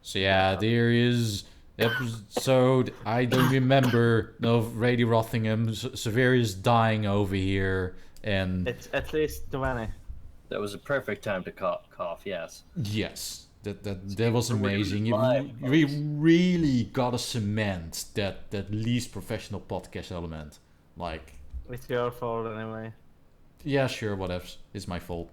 So yeah, there is episode. I don't remember. No, Radio Rothingham. Xaverius dying over here, and It's at least 20. That was a perfect time to cough. Yes. yes, that was We're doing amazing. it live, We folks. really gotta cement that least professional podcast element. Like, It's your fault anyway. yeah, sure, whatever. It's my fault.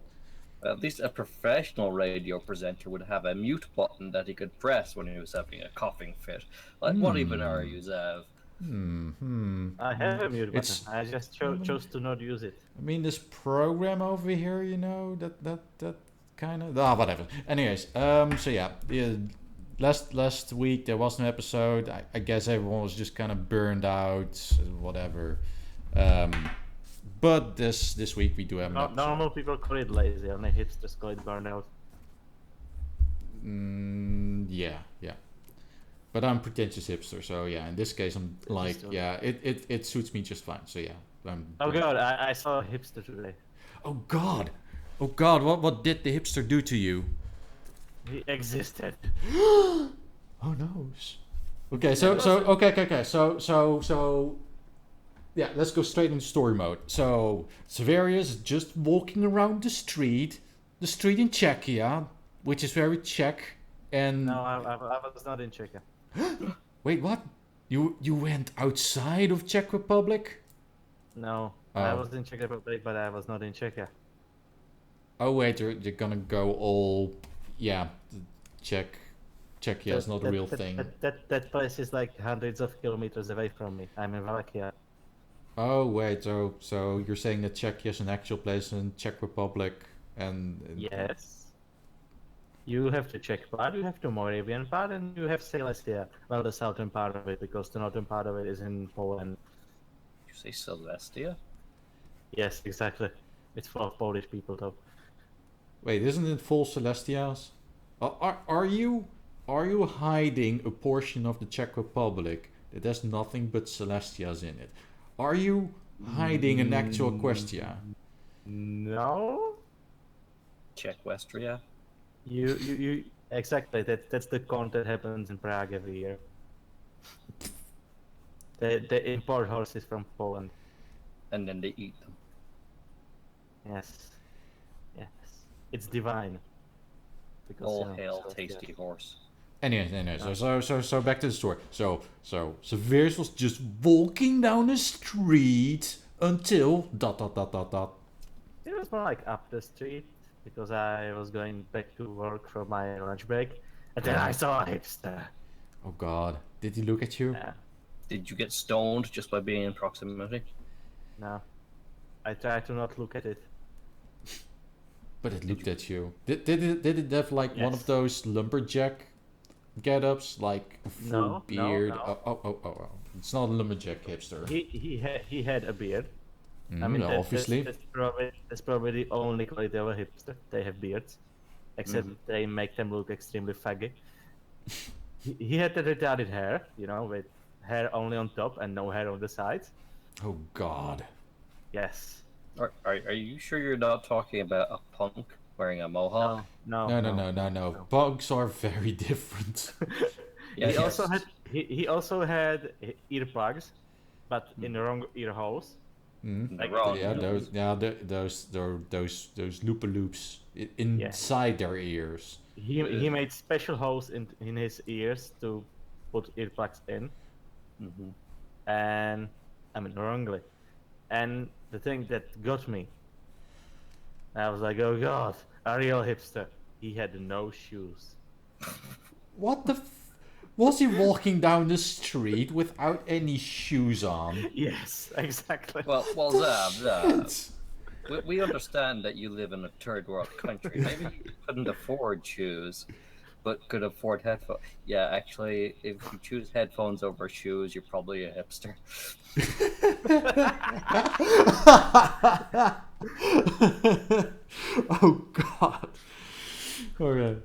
At least a professional radio presenter would have a mute button that he could press when he was having a coughing fit. Like, what even are you, Zav? I have a mute button. It's- I just chose to not use it. I mean, this program over here, you know, that kind of whatever. Anyways, so yeah, last week there was no episode. I guess everyone was just kind of burned out, whatever. But this week we do have an episode. Normal people call it lazy, only hipsters call it burnout. Yeah. But I'm pretentious hipster, so yeah. In this case, I'm like, yeah, it suits me just fine. So yeah. Oh god, I saw a hipster today. Oh god, what did the hipster do to you? He existed. Oh no. Okay, so yeah, let's go straight into story mode. So Xaverius is just walking around the street in Czechia, which is very Czech, and No, I was not in Czechia. wait, what? You went outside of Czech Republic? No, Oh. I was in Czech Republic, but I was not in Czechia. Oh wait, you're gonna go all, yeah, Czechia is not a real thing. That place is like hundreds of kilometers away from me. I'm in Wallachia. Oh wait, so you're saying that Czechia is an actual place in Czech Republic, and Yes. You have the Czech part, you have the Moravian part, and you have Silesia. Well, the southern part of it, because the northern part of it is in Poland. Did you say Celestia? Yes, exactly. It's full of Polish people, though. wait, isn't it full Celestias? Are you hiding a portion of the Czech Republic that has nothing but Celestias in it? Are you hiding an actual Questia? No. Czech Westria? You exactly. That's the con that happens in Prague every year. They import horses from Poland. And then they eat them. Yes. It's divine. Because, All you know, hail so, tasty yeah. horse. Anyway, so back to the story. So Severus was just walking down the street until ... It was more like up the street because I was going back to work for my lunch break, and then I saw a hipster. Oh god, did he look at you? Did you get stoned just by being in proximity? No, I tried to not look at it. But it looked at you. Did it have like one of Yes. those lumberjack get-ups, like a full No, beard? no. Oh. It's not a lumberjack hipster. He had a beard. No, obviously. That's probably the only quality of a hipster. They have beards, except they make them look extremely faggy. He had the retarded hair, you know, with hair only on top and no hair on the sides. Oh god. Yes. Are you sure you're not talking about a punk wearing a mohawk? No. Bugs are very different. Yeah, He also had earplugs, but in the wrong ear holes. Like, Wrong. Yeah, those loopaloops inside their ears. He made special holes in his ears to put earplugs in, and I mean wrongly. And the thing that got me, I was like, oh god, a real hipster. He had no shoes. What the was he walking down the street without any shoes on? Yes, exactly. Well, Zav. We understand that you live in a third world country. Maybe you couldn't afford shoes, but could afford headphones. Yeah, actually, if you choose headphones over shoes, you're probably a hipster. Oh god. Okay.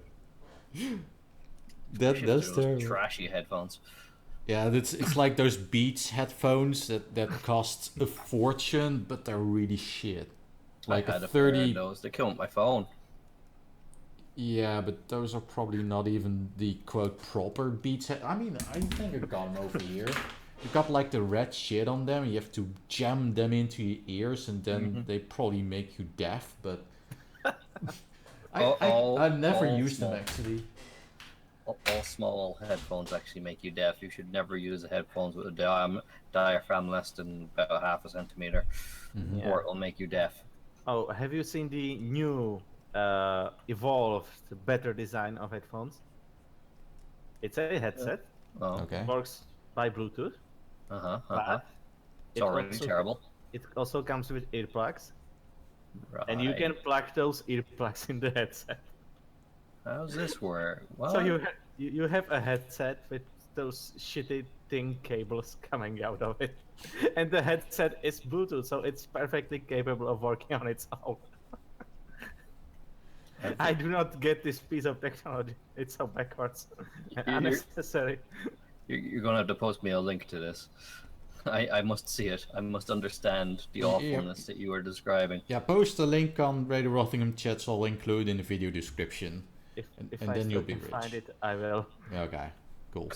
That's Those terrible. trashy headphones. Yeah, it's like those Beats headphones that cost a fortune, but they're really shit. Like I had a a pair of 30. those. They killed my phone. Yeah, but those are probably not even the quote proper Beats. I mean, I think I got them over here. You got like the red shit on them. You have to jam them into your ears, and then they probably make you deaf. But I never used them actually. All small headphones actually make you deaf. You should never use headphones with a diaphragm less than about half a centimeter, or it will make you deaf. Oh, have you seen the new, evolved, better design of headphones? It's a headset. Oh, Okay. It works by Bluetooth. But it's already terrible. It also comes with earplugs, Right. and you can plug those earplugs in the headset. How's this work? What? So you have a headset with those shitty thing cables coming out of it, and the headset is Bluetooth, so it's perfectly capable of working on its own. I do not get this piece of technology. It's so backwards and unnecessary. You're gonna have to post me a link to this. I must see it. I must understand the awfulness that you are describing. Yeah, post a link on Radio Rothingham chats. I'll include in the video description. If and I then still you'll be can rich. find it, I will. Okay, cool.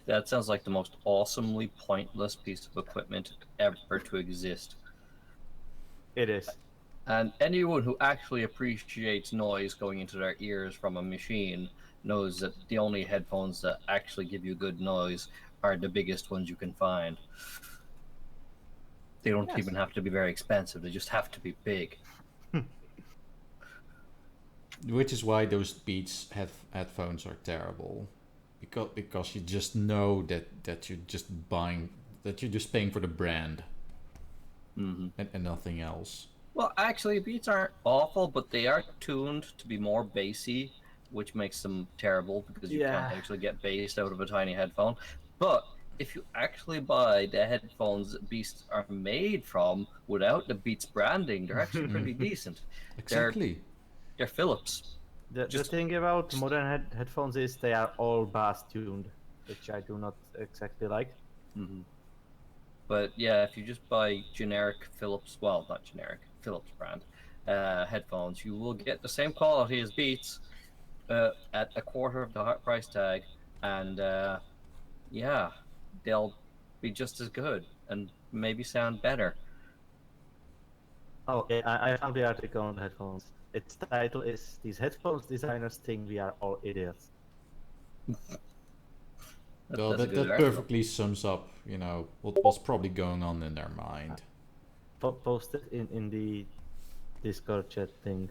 That sounds like the most awesomely pointless piece of equipment ever to exist. It is. And anyone who actually appreciates noise going into their ears from a machine knows that the only headphones that actually give you good noise are the biggest ones you can find. They don't even have to be very expensive, they just have to be big. Which is why those Beats headphones are terrible, because you just know that you're just paying for the brand, and nothing else. Well, actually, Beats aren't awful, but they are tuned to be more bassy, which makes them terrible because you can't actually get bass out of a tiny headphone. But if you actually buy the headphones that Beats are made from without the Beats branding, they're actually pretty decent. Exactly. They're Philips. The thing about modern headphones is they are all bass tuned, which I do not exactly like. But yeah, if you just buy generic Philips, well, not generic, Philips brand headphones, you will get the same quality as Beats at a quarter of the price tag, and they'll be just as good and maybe sound better. Oh, I found the article on the headphones. Its title is "These headphones designers think we are all idiots." Well, that perfectly sums up, what's probably going on in their mind. Post it in the Discord chat thing.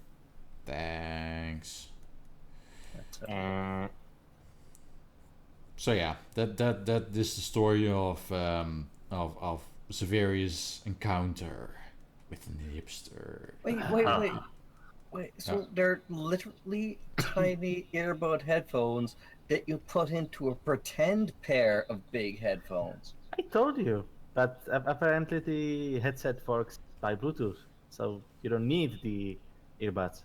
Thanks. So yeah, that is the story of Xaverius' encounter with an hipster. Wait, so they're literally tiny earbud headphones that you put into a pretend pair of big headphones. I told you, but apparently the headset works by Bluetooth, so you don't need the earbuds.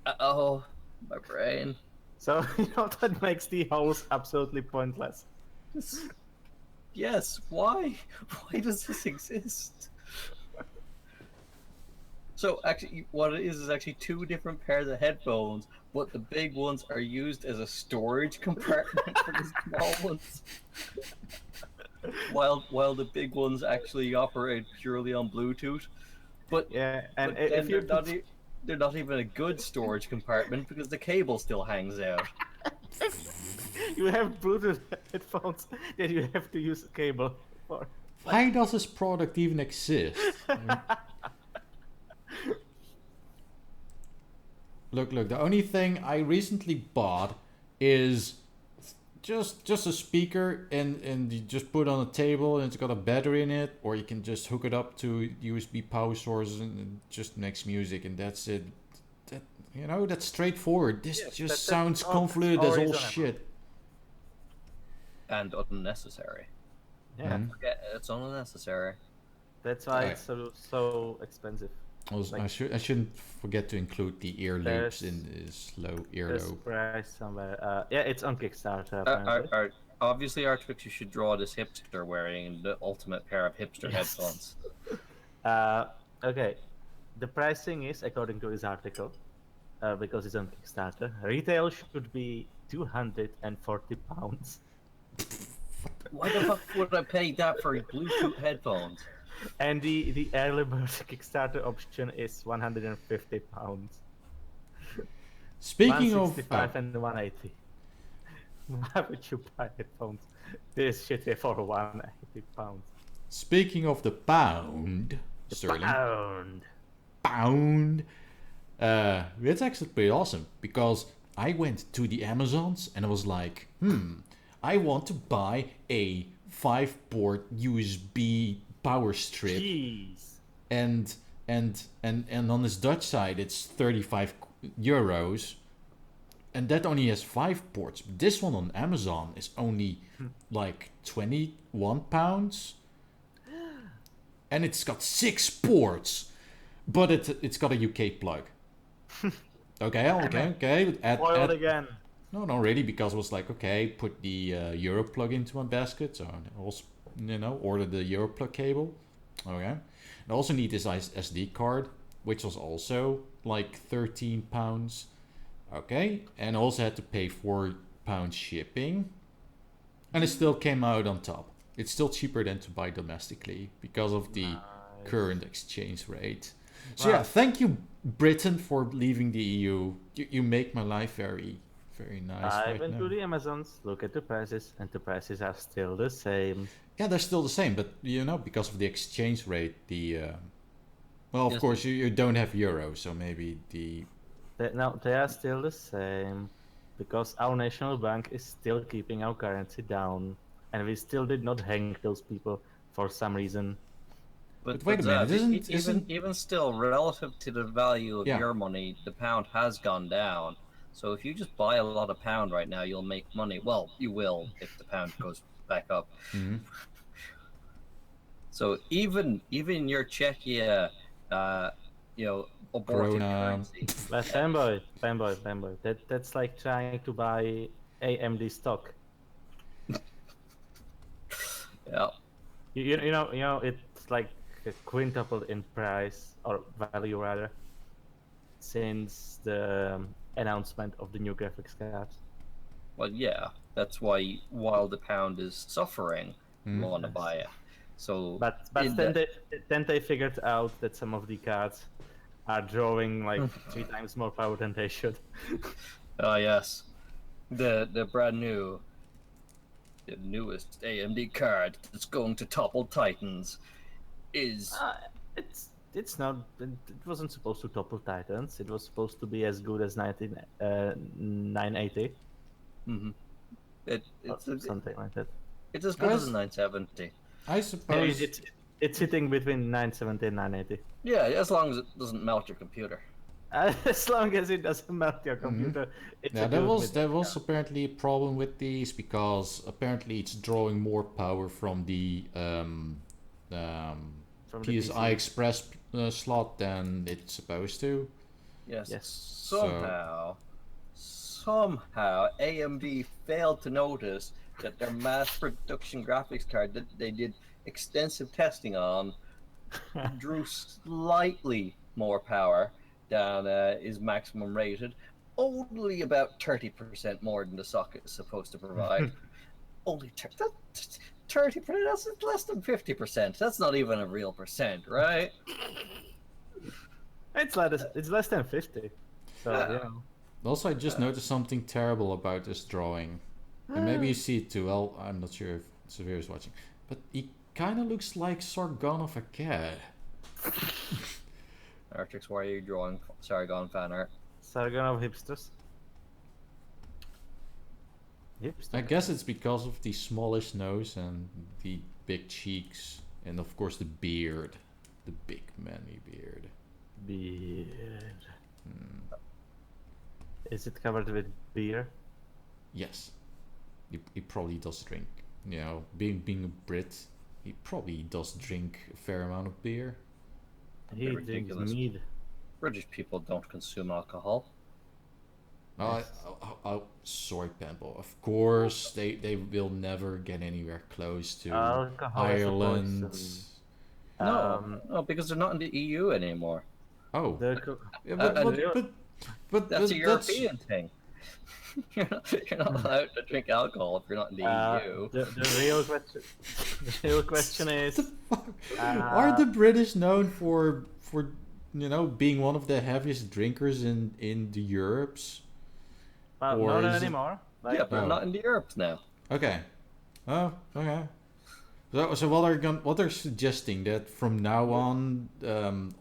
Uh-oh, my brain. So, that makes the holes absolutely pointless. Yes, why? Why does this exist? So actually, what it is actually two different pairs of headphones, but the big ones are used as a storage compartment for the small ones. While the big ones actually operate purely on Bluetooth. But if they're not even a good storage compartment because the cable still hangs out. You have Bluetooth headphones that you have to use a cable for. Why does this product even exist? Look, the only thing I recently bought is just a speaker, and you just put it on a table and it's got a battery in it, or you can just hook it up to USB power sources and it just makes music, and that's it. That's straightforward. This just sounds convoluted as all shit. And unnecessary. Yeah. Forget it's unnecessary. That's why it's so expensive. Also, I shouldn't forget to include the ear loops in this earlobe. Price somewhere. It's on Kickstarter. Apparently. Obviously, Artrix, you should draw this hipster wearing the ultimate pair of hipster headphones. Okay. The pricing is, according to this article, because it's on Kickstarter, retail should be £240. Why the fuck would I pay that for Bluetooth headphones? And the early bird Kickstarter option is £150. Speaking of 165 and 180. Why would you buy headphones this shitty for £180? speaking of the pound, sterling. Pound. It's actually pretty awesome because I went to the Amazons and I was like, I want to buy a 5-port USB power strip. Jeez. And on this Dutch side it's 35 euros, and that only has 5 ports. This one on Amazon is only like £21, and it's got 6 ports, but it's got a UK plug. Okay. Spoiled again. No, not really, because it was like, okay, put the Euro plug into my basket, so I also, order the Euro plug cable. Okay. I also need this SD card, which was also like £13. Okay. And I also had to pay £4 shipping. And it still came out on top. It's still cheaper than to buy domestically because of the current exchange rate. So yeah, thank you, Britain, for leaving the EU. You make my life very, very nice. I went to the Amazons, look at the prices, and the prices are still the same. Yeah, they're still the same, but because of the exchange rate, of course you don't have euro, so maybe they are still the same, because our national bank is still keeping our currency down, and we still did not hang those people for some reason. But wait a minute, even still, relative to the value of Yeah. your money, the pound has gone down. So if you just buy a lot of pound right now, you'll make money. Well, you will if the pound goes back up. Mhm. So even your Czechia, aborted Corona. currency. But Panboy, that's like trying to buy AMD stock. Yeah. You know, it's like quintupled in price, or value rather, since the announcement of the new graphics cards. Well, yeah. That's why while the pound is suffering, you want to buy it. So, But then they figured out that some of the cards are drawing like 3 times more power than they should. Oh yes, the brand new, the newest AMD card that's going to topple Titans is. It's not. It wasn't supposed to topple Titans. It was supposed to be as good as 980. Mm-hmm. It's something like that. It's as good as a 970. I suppose It's sitting between 970 and 980. Yeah, as long as it doesn't melt your computer. As long as it doesn't melt your computer. there was apparently a problem with these, because apparently it's drawing more power from the PCI Express slot than it's supposed to. Yes. Somehow AMD failed to notice that their mass production graphics card that they did extensive testing on drew slightly more power than is maximum rated, only about 30% more than the socket is supposed to provide. Only 30%, that's less than 50%. That's not even a real percent, right? It's less than 50. So Also, I just noticed something terrible about this drawing. And maybe you see it too. Well, I'm not sure if Xaverius is watching. But he kind of looks like Sargon of Akkad. Artrix, why are you drawing Sargon fan art? Sargon of hipsters. I guess it's because of the smallish nose and the big cheeks. And of course the beard. The big manly beard. Is it covered with beer? Yes. He probably does drink. Being a Brit, he probably does drink a fair amount of beer. He drinks mead. British people don't consume alcohol. Sorry, Panboy. Of course, they will never get anywhere close to Alcohol Ireland. No, because they're not in the EU anymore. Oh. They're co- Yeah, but That's a that's European thing. You're not allowed to drink alcohol if you're not in the EU. the real question is, Are the British known for being one of the heaviest drinkers in the Europes? or not is it- anymore. Yeah, but Oh. not in the Europes now. Okay. Oh, okay. So what they're suggesting that from now on,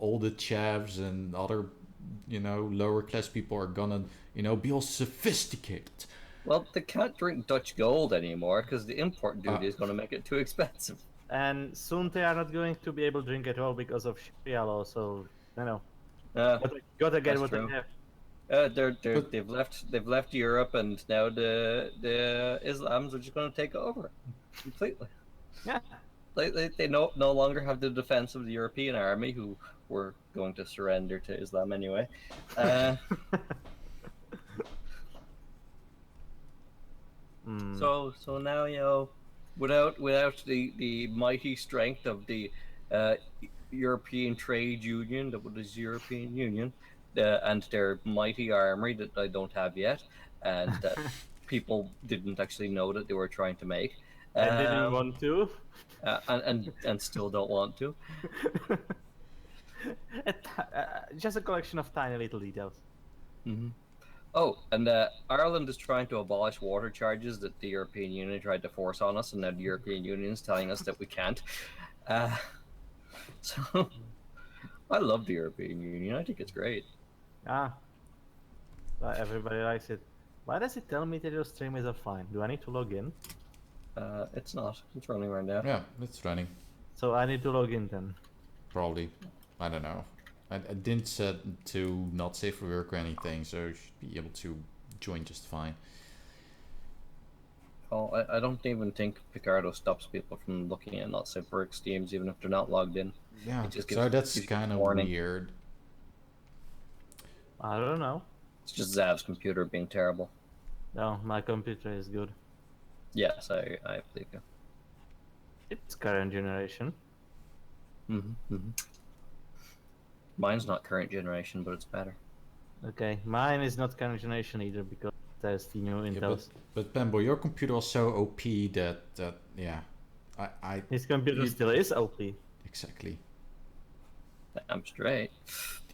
all the chavs and other, lower class people are gonna, be all sophisticated. Well, they can't drink Dutch Gold anymore because the import duty is going to make it too expensive. And soon they are not going to be able to drink at all because of Sharia law. So Uh, gotta get That's what true. they have. But they've left Europe, and now the Islams are just going to take over completely. Yeah. They no longer have the defense of the European army, who were going to surrender to Islam anyway. So now without the mighty strength of the European Trade Union, that was European Union, and their mighty armory that I don't have yet, and that people didn't actually know that they were trying to make. I didn't want to. And still don't want to. Just a collection of tiny little details. Mm-hmm. Oh, and Ireland is trying to abolish water charges that the European Union tried to force on us, and now the European Union is telling us that we can't. So, I love the European Union. I think it's great. Everybody likes it. Why does it tell me that your stream is offline? Do I need to log in? It's not. It's running right now. Yeah, it's running. So I need to log in then. Probably. I don't know. I didn't set to not safe for work or anything, so you should be able to join just fine. Oh, I don't even think Picardo stops people from looking at not safe for work streams, even if they're not logged in. Yeah, It just so gives- that's gives kind of warning. weird. I don't know. It's just Zav's computer being terrible. No, my computer is good. Yes, I believe you. It's current generation. Mine's not current generation, but it's better. Okay, mine is not current generation either because there's the new Yeah, Intel's. but Panboy, your computer was so OP that yeah, I His computer you- still is OP. exactly. I'm straight.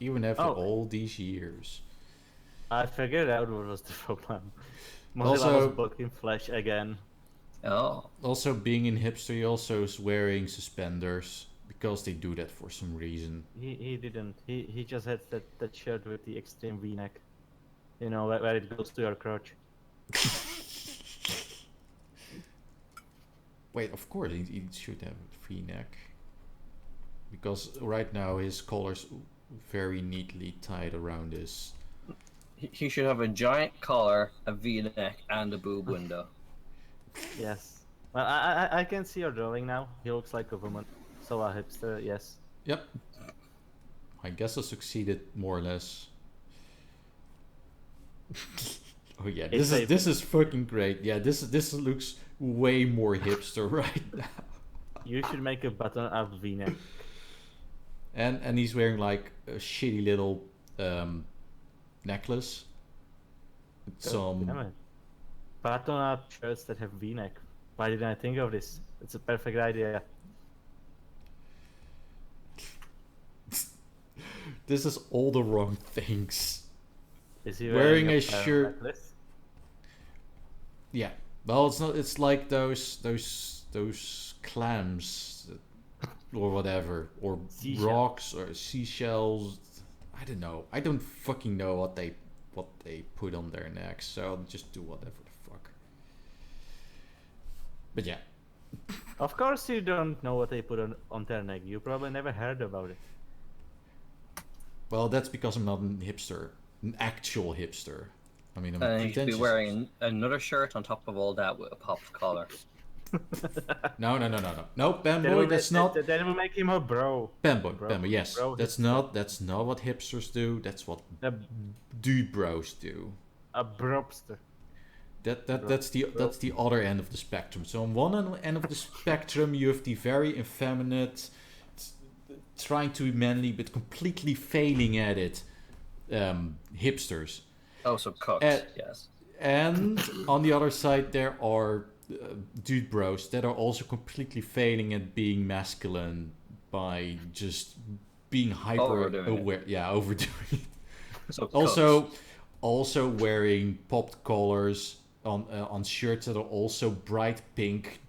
Even after Oh. all these years. I figured out what was the problem. Mozilla Also- was blocking Flash again. Oh, Also, being in hipster, he also is wearing suspenders because they do that for some reason. He didn't. He just had that shirt with the extreme V-neck. You know, where it goes to your crotch. Wait, of course he should have a V-neck. Because right now his collar's very neatly tied around his. he should have a giant collar, a V-neck, and a boob window. Yes. Well, I can see your drawing now. He looks like a woman. So a hipster, yes. Yep. I guess I succeeded more or less. Oh yeah, this is fucking great. Yeah, this looks way more hipster right now. You should make a button-up V-neck. And he's wearing like a shitty little necklace. Some Damn it. Button-up shirts that have V-neck. Why didn't I think of this? It's a perfect idea. This is all the wrong things. Is he Wearing a a shirt- necklace? Yeah. Well, it's not. It's like those clams, or whatever, or Seashell. rocks or seashells. I don't know. I don't fucking know what they put on their necks. So I'll just do whatever the fuck. But yeah. Of course you don't know what they put on their neck. You probably never heard about it. Well, that's because I'm not a hipster, an actual hipster. I mean, I'm And he should be pretentious. wearing another shirt on top of all that with a popped collar. No, Panboy, that's not. Then we make him a bro. Panboy, yes. Bro That's hipster. not what hipsters do. That's what A, dude bros do. a brobster. That's the other end of the spectrum. So on one end of the spectrum, you have the very effeminate, trying to be manly but completely failing at it, hipsters. Oh, so cooks, yes. And on the other side, there are dude bros that are also completely failing at being masculine by just being hyper Overdoing aware. it. Yeah, overdoing it. So Also wearing popped collars on shirts that are also bright pink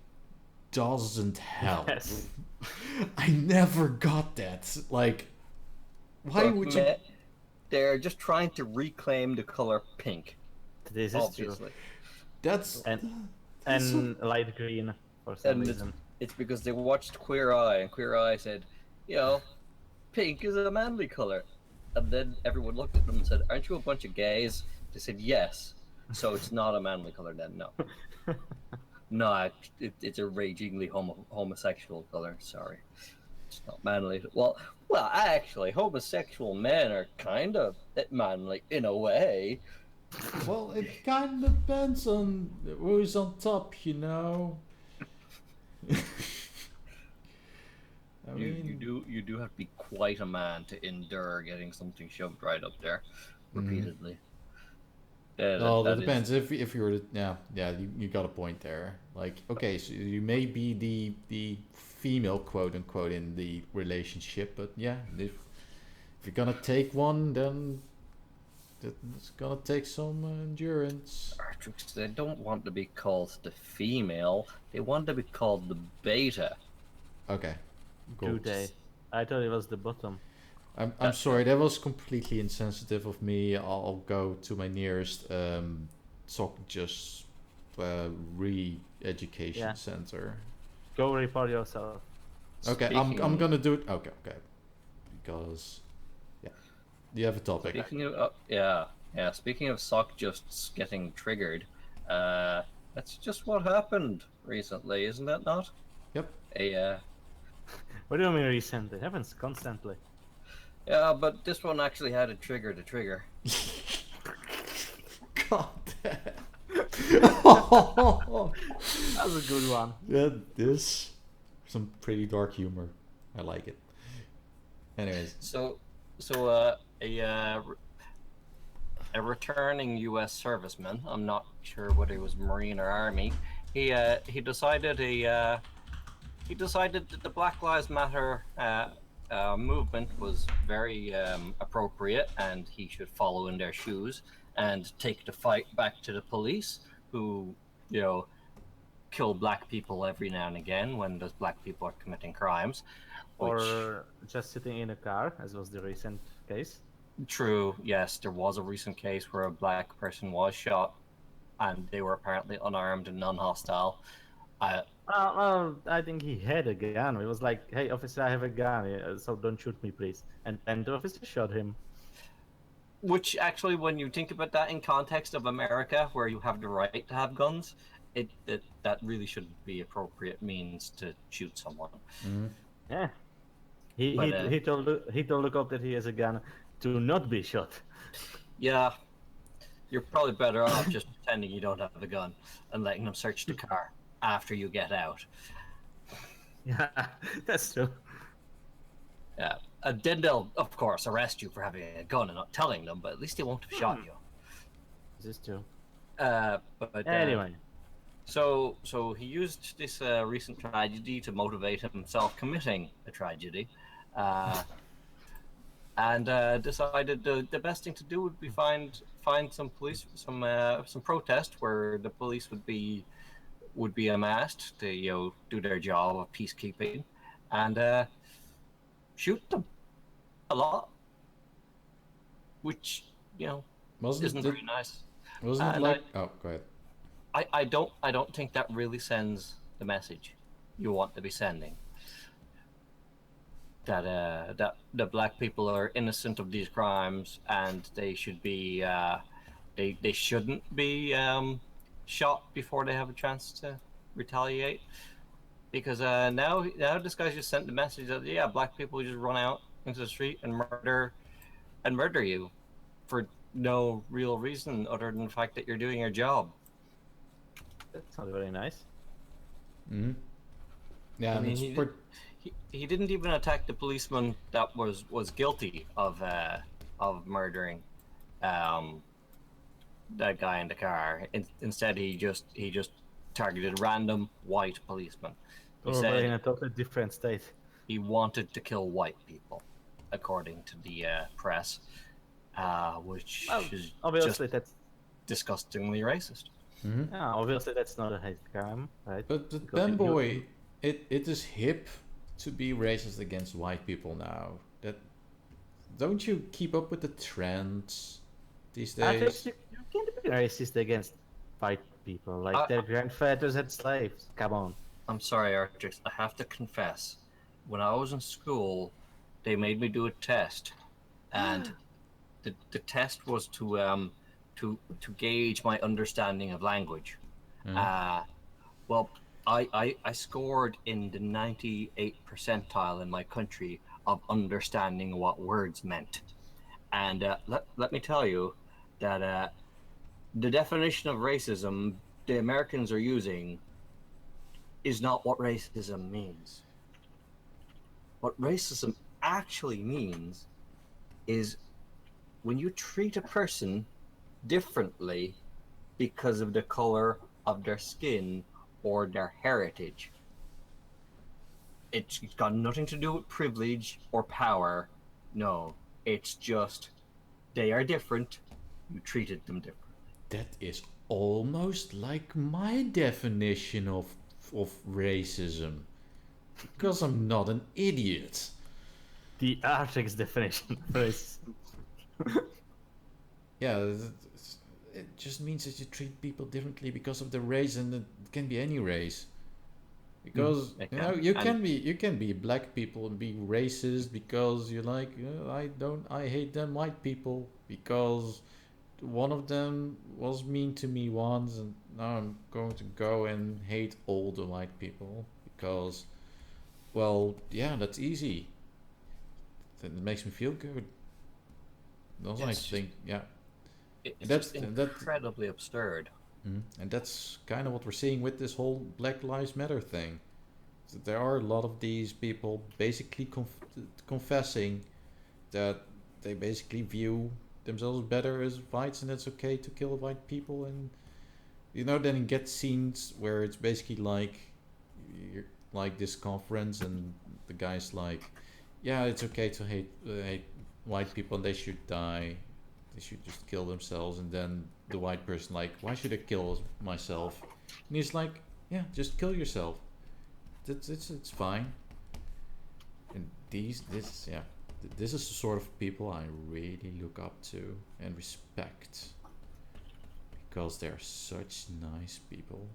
doesn't help. Yes. I never got that. Like, why would you? They're just trying to reclaim the color pink. This is obviously. true. That's And light green for some reason. It's because they watched Queer Eye, and Queer Eye said, pink is a manly color. And then everyone looked at them and said, aren't you a bunch of gays? They said, yes. So it's not a manly color then, no. No, it's a ragingly homosexual color, sorry. It's not manly. Well, actually, homosexual men are kind of manly in a way. Well, it kind of depends on who's on top, you know. I mean, you do have to be quite a man to endure getting something shoved right up there repeatedly. Well, that depends. If you were you got a point there. Like, okay, so you may be the female quote unquote in the relationship, but yeah, if you're gonna take one, then it's gonna take some endurance. Artrix, they don't want to be called the female. They want to be called the beta. Okay. Do they? I thought it was the bottom. I'm sorry, that was completely insensitive of me. I'll go to my nearest re-education center. Go report yourself. Okay, I'm gonna do it. Okay, because you have a topic. Speaking of speaking of sock justs getting triggered, that's just what happened recently, isn't that not? Yep. What do you mean recently? It happens constantly. Yeah, but this one actually had a trigger to trigger. God damn. That was a good one. That is some pretty dark humor. I like it. Anyways. So a returning U.S. serviceman, I'm not sure whether he was Marine or Army, he decided that the Black Lives Matter movement was very appropriate, and he should follow in their shoes and take the fight back to the police, who kill black people every now and again when those black people are committing crimes, or just sitting in a car, as was the recent case. True, yes, there was a recent case where a black person was shot, and they were apparently unarmed and non-hostile. I think he had a gun. It was like, hey, officer, I have a gun, so don't shoot me, please. And the officer shot him. Which, actually, when you think about that in context of America, where you have the right to have guns, that really shouldn't be appropriate means to shoot someone. Mm-hmm. Yeah. He told the cop that he has a gun to not be shot. Yeah. You're probably better off just pretending you don't have a gun and letting them search the car after you get out. Yeah, that's true. Yeah. Then they'll, of course, arrest you for having a gun and not telling them, but at least they won't have shot you. This is true. But anyway. So he used this recent tragedy to motivate himself committing a tragedy, and decided the best thing to do would be find some protest where the police would be amassed to do their job of peacekeeping, and shoot them a lot, which isn't very nice. Wasn't it like? Oh, go ahead. I don't think that really sends the message you want to be sending. That the black people are innocent of these crimes, and they should be they shouldn't be shot before they have a chance to retaliate. Because now this guy's just sent the message that black people just run out into the street and murder you for no real reason other than the fact that you're doing your job. That sounds very nice. Mm-hmm. Yeah, I mean, he didn't even attack the policeman that was guilty of murdering that guy in the car. Instead, he just targeted random white policemen. He Or in a said totally different state. he wanted to kill white people, according to the press, which is Obviously, just that's disgustingly racist. Mm-hmm. yeah, obviously that's not a hate crime, right? But Because Panboy, it is hip to be racist against white people now. That don't you keep up with the trends these days? You can't be racist against white people. Like their grandfathers had slaves. Come on. I'm sorry, Artrix. I have to confess, when I was in school, they made me do a test, and the test was to gauge my understanding of language. Well, I scored in the 98th percentile in my country of understanding what words meant, and let me tell you that the definition of racism the Americans are using is not what racism means. What racism actually means is when you treat a person differently because of the color of their skin or their heritage. It's got nothing to do with privilege or power. No, it's just they are different. You treated them differently. That is almost like my definition of racism, because I'm not an idiot. The Artrix definition of racism. Yeah, it just means that you treat people differently because of their race, and it can be any race. Because you can be black people and be racist because you're like I hate them white people because one of them was mean to me once, and now I'm going to go and hate all the white people because, well, yeah, that's easy. It makes me feel good. Those I think, yeah. It's just incredibly absurd. And that's kind of what we're seeing with this whole Black Lives Matter thing. So there are a lot of these people basically confessing that they basically view themselves better as whites, and it's okay to kill white people. And then you get scenes where it's basically like this conference, and the guy's like, yeah, it's okay to hate white people, and they should die. They should just kill themselves. And then the white person like, why should I kill myself? And he's like, yeah, just kill yourself. It's fine. And this is the sort of people I really look up to and respect, because they're such nice people.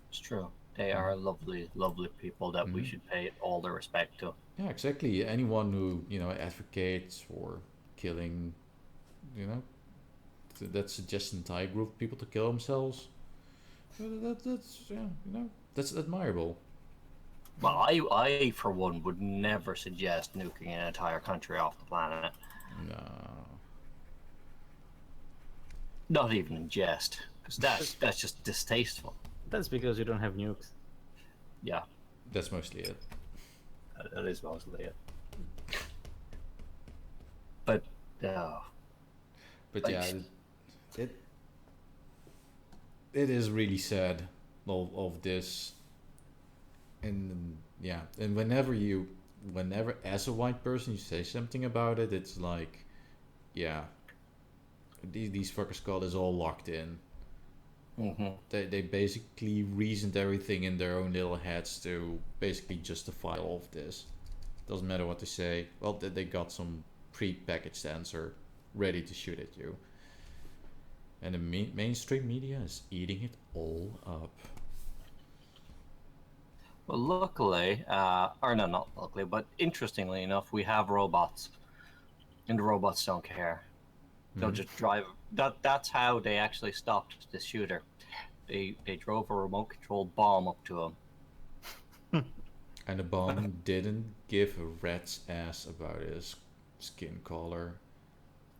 It's true. They are lovely, lovely people that we should pay all the respect to. Yeah, exactly. Anyone who advocates for killing, that suggests an entire group of people to kill themselves. That's admirable. Well, I for one would never suggest nuking an entire country off the planet. No. Not even in jest, because that's just distasteful. That's because you don't have nukes. Yeah. That's mostly it. That is mostly it. But yeah, it is really sad of this, and yeah, and whenever as a white person you say something about it, it's like, yeah, these fuckers got us all locked in. They basically reasoned everything in their own little heads to basically justify all of this. Doesn't matter what they say. Well, they got some pre-packaged answer ready to shoot at you. And the mainstream media is eating it all up. Well, luckily, or no, not luckily, but interestingly enough, we have robots, and the robots don't care. They'll just drive. That's how they actually stopped the shooter. They drove a remote-controlled bomb up to him. And the bomb didn't give a rat's ass about his skin color.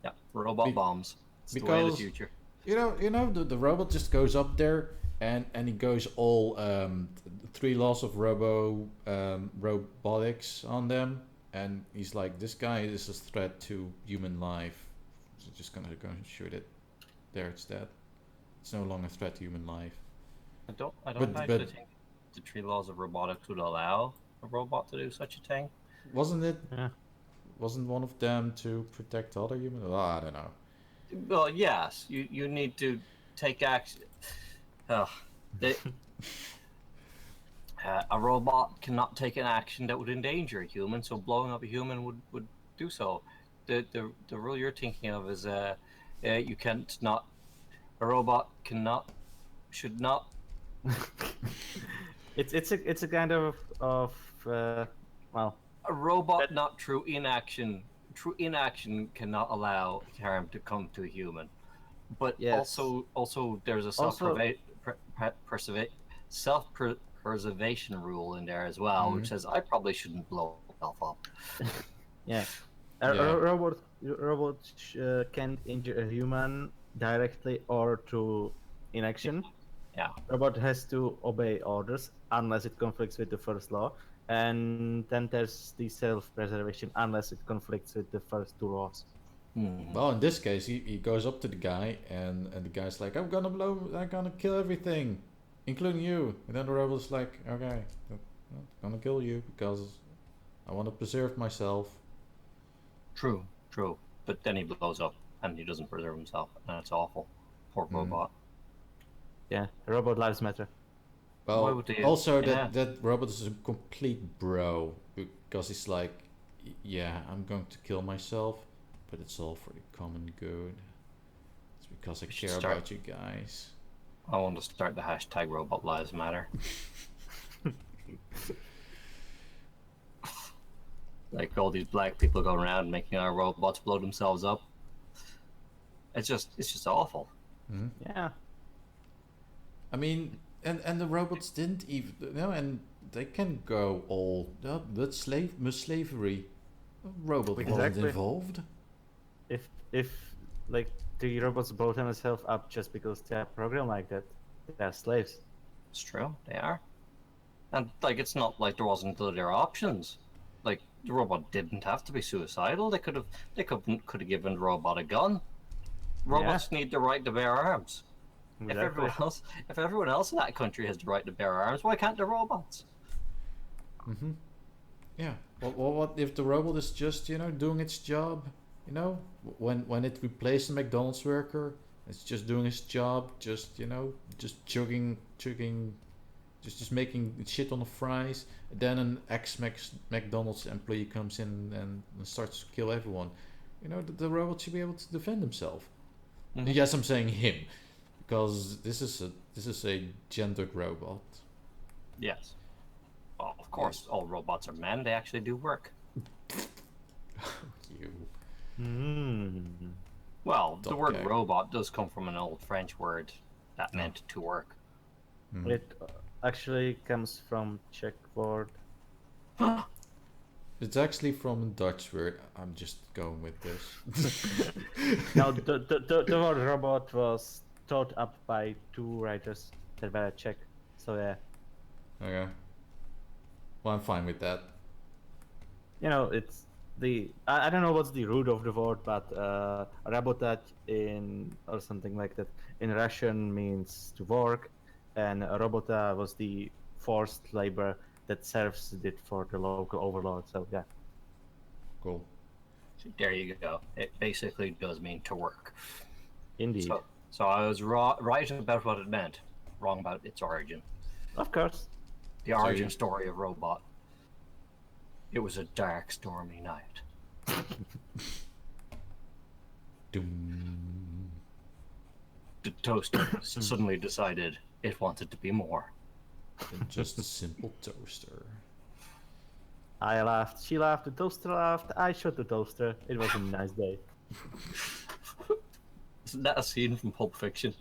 Yeah, robot bombs. It's because the way of the future. The robot just goes up there, and he goes all 3 laws of robotics on them, and he's like, this guy is a threat to human life, so just gonna go and shoot it. There, it's dead. It's no longer a threat to human life. I don't But actually think the 3 laws of robotics would allow a robot to do such a thing. wasn't it? Yeah. Wasn't one of them to protect other humans? Oh, I don't know. Well, yes, you need to take action. A robot cannot take an action that would endanger a human, so blowing up a human would do so. The rule you're thinking of is you can't not. A robot should not. It's a kind of well. A robot not true inaction cannot allow harm to come to a human. But Yes. also there's a self-preservation rule in there as well, which says I probably shouldn't blow myself up. Yeah. Yeah. A robot can't injure a human directly or through inaction. Yeah. Robot has to obey orders unless it conflicts with the first law, and then there's the self-preservation unless it conflicts with the first 2 laws. Well, in this case, he goes up to the guy, and the guy's like, I'm gonna kill everything, including you. And then the robot's like, okay, I'm gonna kill you because I want to preserve myself. True. But then he blows up and he doesn't preserve himself, and it's awful. Poor robot. Yeah, robot lives matter. Why Well, would they- also yeah. that robot is a complete bro, because he's like, yeah, I'm going to kill myself, but it's all for the common good. It's because I We should care start- about you guys. I want to start the hashtag Robot Lives Matter. Like all these black people going around making our robots blow themselves up. It's just awful. Yeah. I mean, and the robots didn't even, and they can go all, but slavery. A robot wasn't Exactly. involved. If like the robots blow themselves up just because they are programmed like that, they are slaves. It's true, they are. And like it's not like there wasn't other options. Like the robot didn't have to be suicidal. They could have given the robot a gun. Robots need the right to bear arms. Exactly. If everyone else in that country has the right to bear arms, why can't the robots? Yeah. Well, what if the robot is just, doing its job? When it replaced a McDonald's worker, it's just doing its job, just chugging, just making shit on the fries. Then an ex-McDonald's employee comes in and starts to kill everyone. The robot should be able to defend himself. Yes, I'm saying him, because this is a gendered robot. Yes. Well, of course, all robots are men. They actually do work. You. Well, the word Okay. robot does come from an old French word that meant to work. It actually comes from Czech word. It's actually from a Dutch word. I'm just going with this. Now the word robot was thought up by 2 writers that were Czech. So yeah. Okay. Well, I'm fine with that. It's I don't know what's the root of the word, but работать or something like that in Russian means to work, and robota was the forced labor that serfs did for the local overlord. So yeah. Cool. There you go. It basically does mean to work. Indeed. So I was right about what it meant, wrong about its origin. Of course. The origin story of Robot. It was a dark, stormy night. Doom. The toaster suddenly decided it wanted to be more. Than just a simple toaster. I laughed, she laughed, the toaster laughed, I shot the toaster. It was a nice day. Isn't that a scene from Pulp Fiction?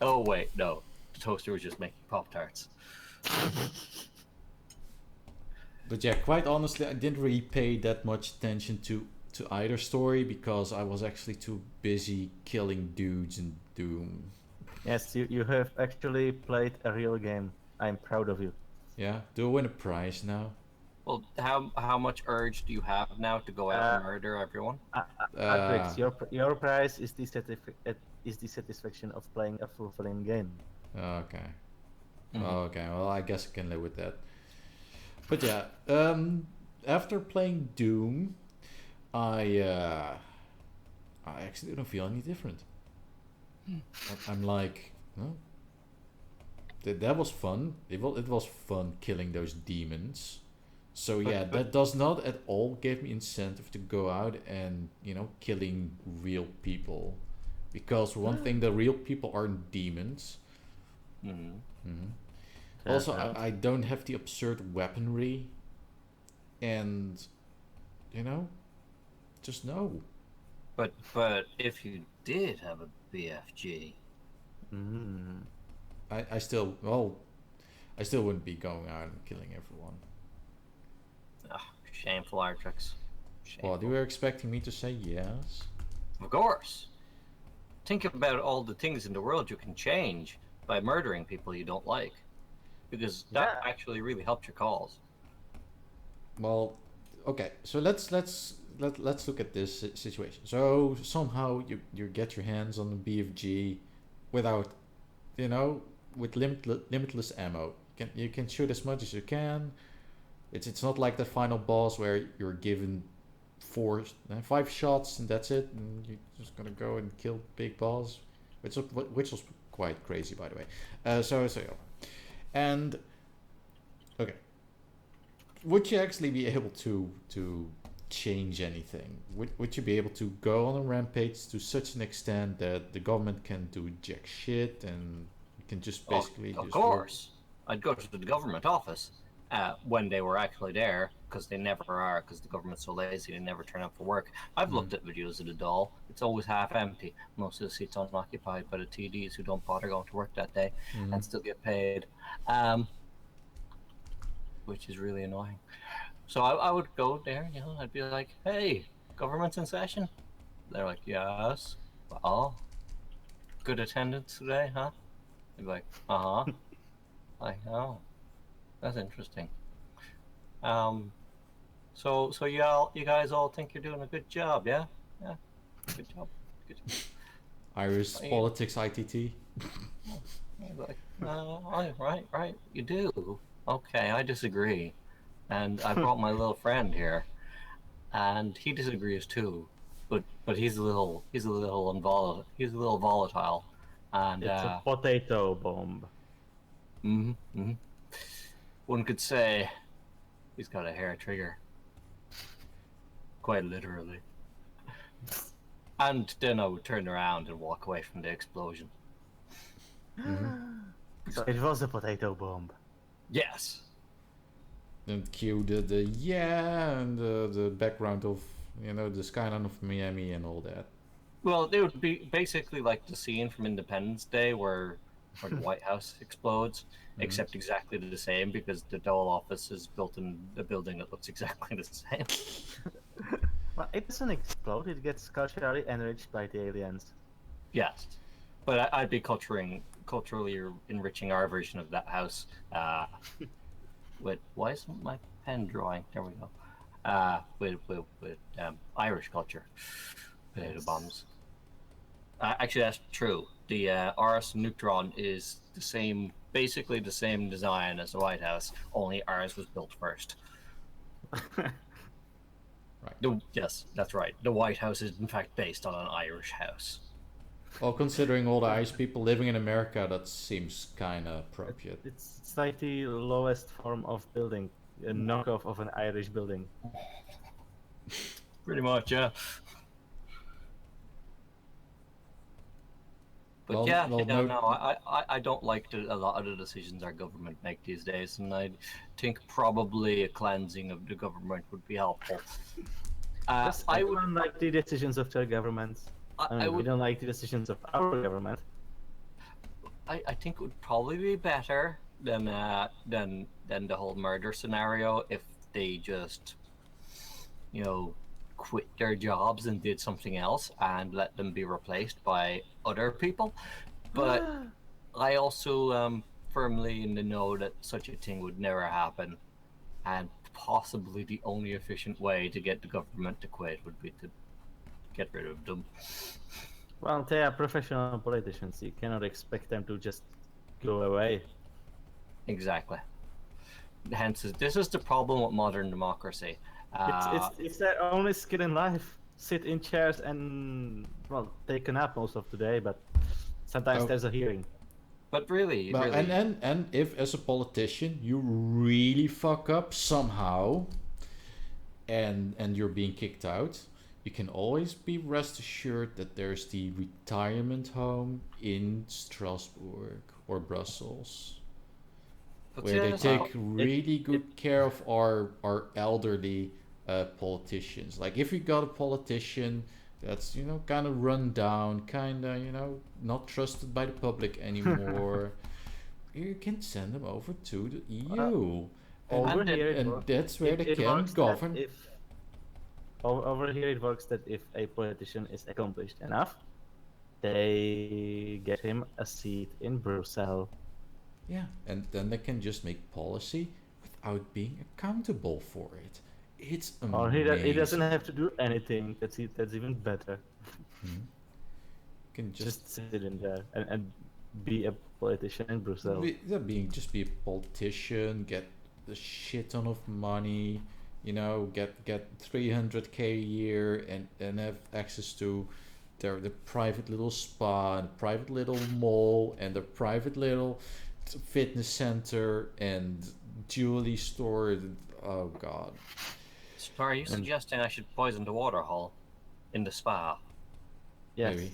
Oh wait, no. The toaster was just making Pop-Tarts. But yeah, quite honestly, I didn't really pay that much attention to to either story because I was actually too busy killing dudes in Doom. Yes, you have actually played a real game. I'm proud of you. Yeah, do I win a prize now? Well, how much urge do you have now to go out and murder everyone? Artrix, your prize is the satisfaction of playing a fulfilling game. Okay. Mhm. Okay, well, I guess I can live with that. But yeah, after playing Doom, I actually don't feel any different. I'm like, oh, that was fun. It was fun killing those demons. So yeah, that does not at all give me incentive to go out and killing real people, because one thing, the real people aren't demons. Mm-hmm. Also, I don't have the absurd weaponry, and just no. But if you did have a BFG, I still wouldn't be going out and killing everyone. shameful Artrix. What, you were expecting me to say yes? Of course. Think about all the things in the world you can change by murdering people you don't like, because that actually really helped your cause. Well, okay. So let's look at this situation. So somehow you get your hands on the BFG without, with limitless ammo. You can shoot as much as you can. It's not like the final boss where you're given 5 shots and that's it, and you're just gonna go and kill big boss, which was quite crazy, by the way. So and okay, would you actually be able to change anything? Would you be able to go on a rampage to such an extent that the government can do jack shit and you can just basically of course, I'd go to the government office when they were actually there, because they never are, because the government's so lazy they never turn up for work. I've looked at videos of the doll. It's always half empty. Most of the seats unoccupied by the TDs who don't bother going to work that day and still get paid, which is really annoying. So I would go there, I'd be like, hey, government's in session? They're like, yes. Oh, good attendance today, huh? I'd be like, uh-huh. Like, oh, that's interesting. So you guys all think you're doing a good job, yeah? Yeah, good job. Good job. Irish politics ITT. Like, right, you do. Okay, I disagree, and I brought my little friend here, and he disagrees too, but he's a little volatile, and it's a potato bomb. One could say he's got a hair trigger, quite literally. And then I would turn around and walk away from the explosion. So it was a potato bomb. Yes. Then cue the and the background of the skyline of Miami and all that. Well, it would be basically like the scene from Independence Day where the White House explodes, except exactly the same, because the Dole office is built in a building that looks exactly the same. Well, it doesn't explode. It gets culturally enriched by the aliens. Yes, but I'd be culturally enriching our version of that house. Why isn't my pen drawing? There we go. With Irish culture, potato bombs. Actually, that's true. The RS Neutron is basically the same design as the White House. Only ours was built first. Right. Yes, that's right. The White House is in fact based on an Irish house. Well, considering all the Irish people living in America, that seems kind of appropriate. It's like the lowest form of building, a knockoff of an Irish building. Pretty much, yeah. But I don't like a lot of the decisions our government make these days, and I think probably a cleansing of the government would be helpful. I wouldn't like the decisions of their governments. We don't like the decisions of our government. I think it would probably be better than the whole murder scenario if they just, quit their jobs and did something else and let them be replaced by other people. But I also firmly in the know that such a thing would never happen, and possibly the only efficient way to get the government to quit would be to get rid of them. Well, they are professional politicians. You cannot expect them to just go away. Exactly. Hence, this is the problem with modern democracy. It's their only skill in life. Sit in chairs and, well, take a nap most of the day, but sometimes there's a hearing. But really, Well, really, and if as a politician you really fuck up somehow, and you're being kicked out, you can always be rest assured that there's the retirement home in Strasbourg or Brussels, but where see, they that's take how- really good care of our elderly politicians. Like if you got a politician that's kind of run down, kind of not trusted by the public anymore, you can send them over to the EU, Over here, and that's where they it can works that govern. over here it works that if a politician is accomplished enough, they get him a seat in Brussels. Yeah, and then they can just make policy without being accountable for it. It's amazing. Or he doesn't have to do anything. That's even better. You can Just sit in there and be a politician in Brussels. just be a politician, get the shit ton of money, get 300k a year, and have access to the private little spa, and private little mall, and the private little fitness center and jewelry store. Oh god. So are you suggesting I should poison the water hole in the spa? Yes. Maybe.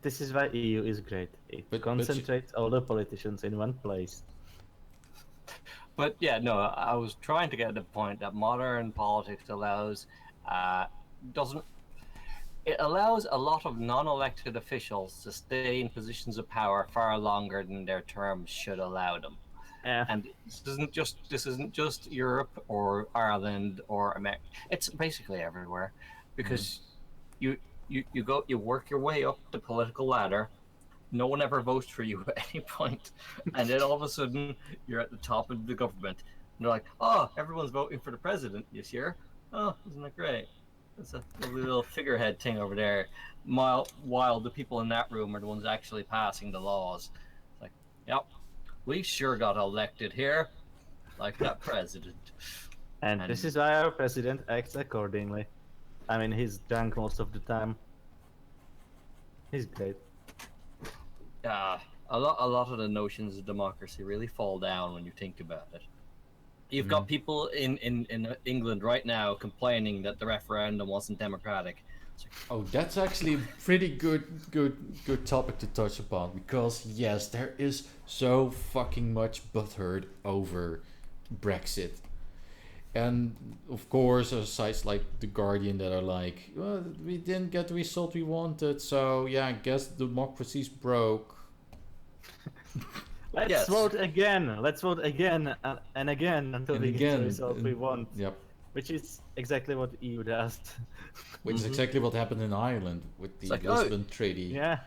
This is why EU is great. It concentrates all the politicians in one place. But yeah, no, I was trying to get to the point that modern politics allows it allows a lot of non-elected officials to stay in positions of power far longer than their terms should allow them. And this isn't just Europe or Ireland or America. It's basically everywhere, because you work your way up the political ladder. No one ever votes for you at any point, and then all of a sudden you're at the top of the government. And they're like, "Oh, everyone's voting for the president this year. Oh, isn't that great? That's a lovely little figurehead thing over there." While the people in that room are the ones actually passing the laws. It's like, yep, we sure got elected here, like that president. And this is why our president acts accordingly. I mean, he's drunk most of the time. He's great. A lot of the notions of democracy really fall down when you think about it. You've got people in England right now complaining that the referendum wasn't democratic. Oh, that's actually a pretty good topic to touch upon, because yes, there is so fucking much butthurt over Brexit. And of course, there's sites like The Guardian that are like, well, we didn't get the result we wanted, so yeah, I guess democracy's broke. Let's vote again. Let's vote again and again until we get the result we want. Yep. Which is exactly what the EU does. Which is exactly what happened in Ireland with the Lisbon Treaty. Yeah.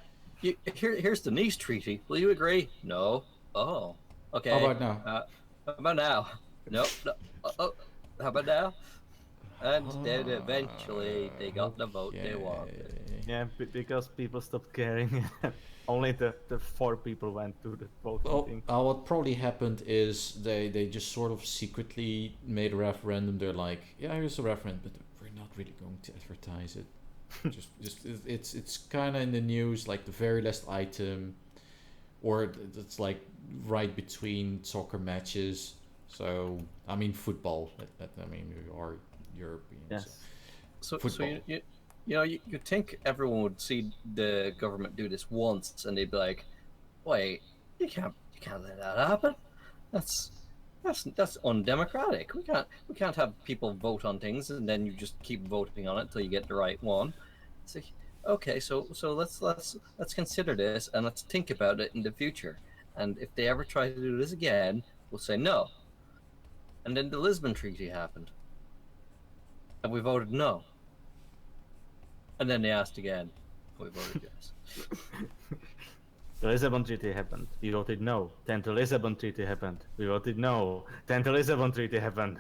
Here's the Nice Treaty. Will you agree? No. Oh. Okay. How about now? How about now? Nope. No. Oh. How about now? And then eventually they got the vote they wanted. Yeah, because people stopped caring. Only the 4 people went to the voting. What probably happened is they just sort of secretly made a referendum. They're like, yeah, here's a referendum, but we're not really going to advertise it. It's kind of in the news, like the very last item, or it's like right between soccer matches. So I mean football. I mean we are Europeans. Yes. So you think everyone would see the government do this once and they'd be like, wait, you can't let that happen. That's undemocratic. We can't have people vote on things and then you just keep voting on it until you get the right one. It's like, okay, so let's consider this and let's think about it in the future. And if they ever try to do this again, we'll say no. And then the Lisbon Treaty happened. And we voted no. And then they asked again. We voted yes. The Lisbon Treaty happened. We voted no. Then the Lisbon Treaty happened. We voted no. Then the Lisbon Treaty happened.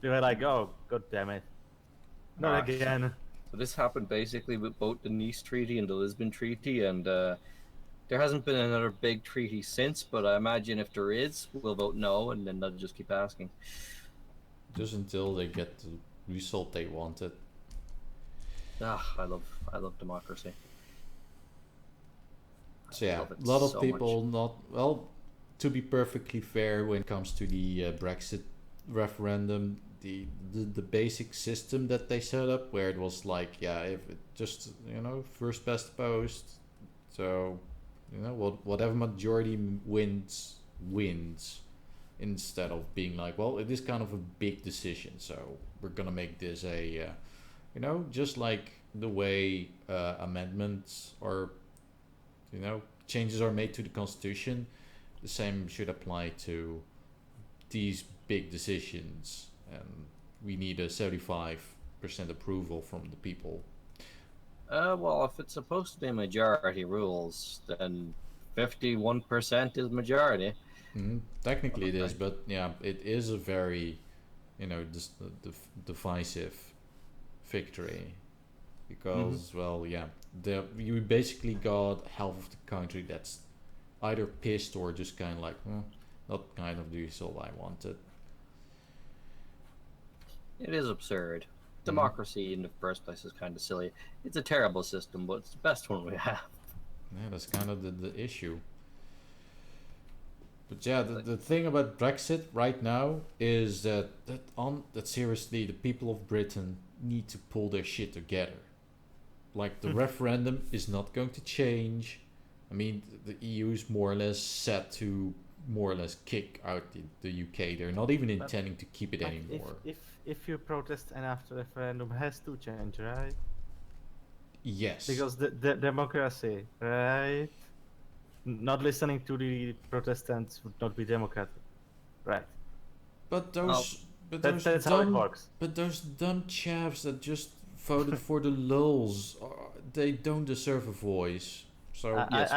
We were like, oh, god damn it. Not Ah. again. So this happened basically with both the Nice Treaty and the Lisbon Treaty, and there hasn't been another big treaty since, but I imagine if there is, we'll vote no, and then they'll just keep asking. Just until they get the result they wanted. I love democracy. So yeah, love it a lot of so people not well. To be perfectly fair, when it comes to the Brexit referendum, the basic system that they set up, where it was like, yeah, if it just first past the post, so whatever majority wins, instead of being like, well, it is kind of a big decision, so we're gonna make this a just like the way amendments or changes are made to the constitution, the same should apply to these big decisions, and we need a 75% approval from the people. Well, if it's supposed to be majority rules, then 51% is majority. Technically it is, but yeah, it is a very divisive victory, because well, yeah, you basically got half of the country that's either pissed or just kind of like, not kind of the result I wanted. It is absurd. Democracy in the first place is kind of silly. It's a terrible system, but it's the best one we have. Yeah, that's kind of the issue. But yeah, the thing about Brexit right now is that seriously, the people of Britain need to pull their shit together. Like, the referendum is not going to change. I mean, the EU is more or less set to more or less kick out the UK. They're not even intending to keep it anymore. If you protest enough, the referendum has to change, right? Yes. Because the democracy, right? Not listening to the Protestants would not be democratic, right? But those, that's how it works. But those dumb chavs that just voted for the lulz, they don't deserve a voice. So yes.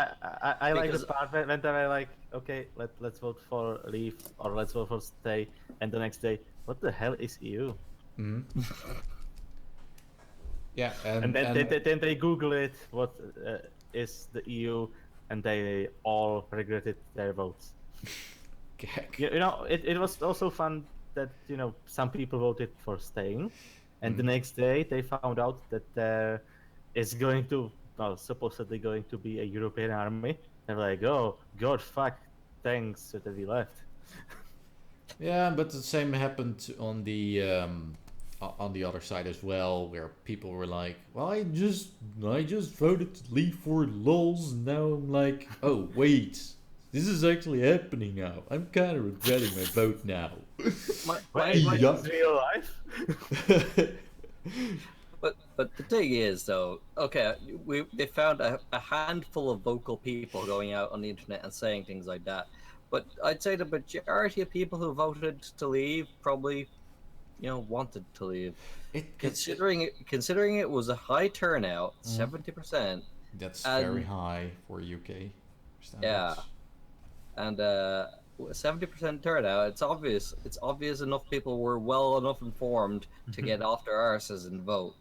I like the part when they were like, okay, let's vote for leave or let's vote for stay, and the next day, what the hell is EU? Yeah, and then they Google it, what is the EU, and they all regretted their votes. It was also fun that some people voted for staying, and the next day they found out that there is going to supposedly going to be a European army. They're like, oh god, fuck, thanks that we left. Yeah, but the same happened on the other side as well, where people were like, well, I just voted to leave for lulz, and now I'm like, oh wait, this is actually happening now. I'm kind of regretting my vote now. Real life. But the thing is, though, okay, they found a handful of vocal people going out on the internet and saying things like that. But I'd say the majority of people who voted to leave probably, wanted to leave. Considering it was a high turnout, 70%. That's very high for UK standards. Yeah, and 70% turnout. It's obvious enough people were well enough informed to get off their arses and vote.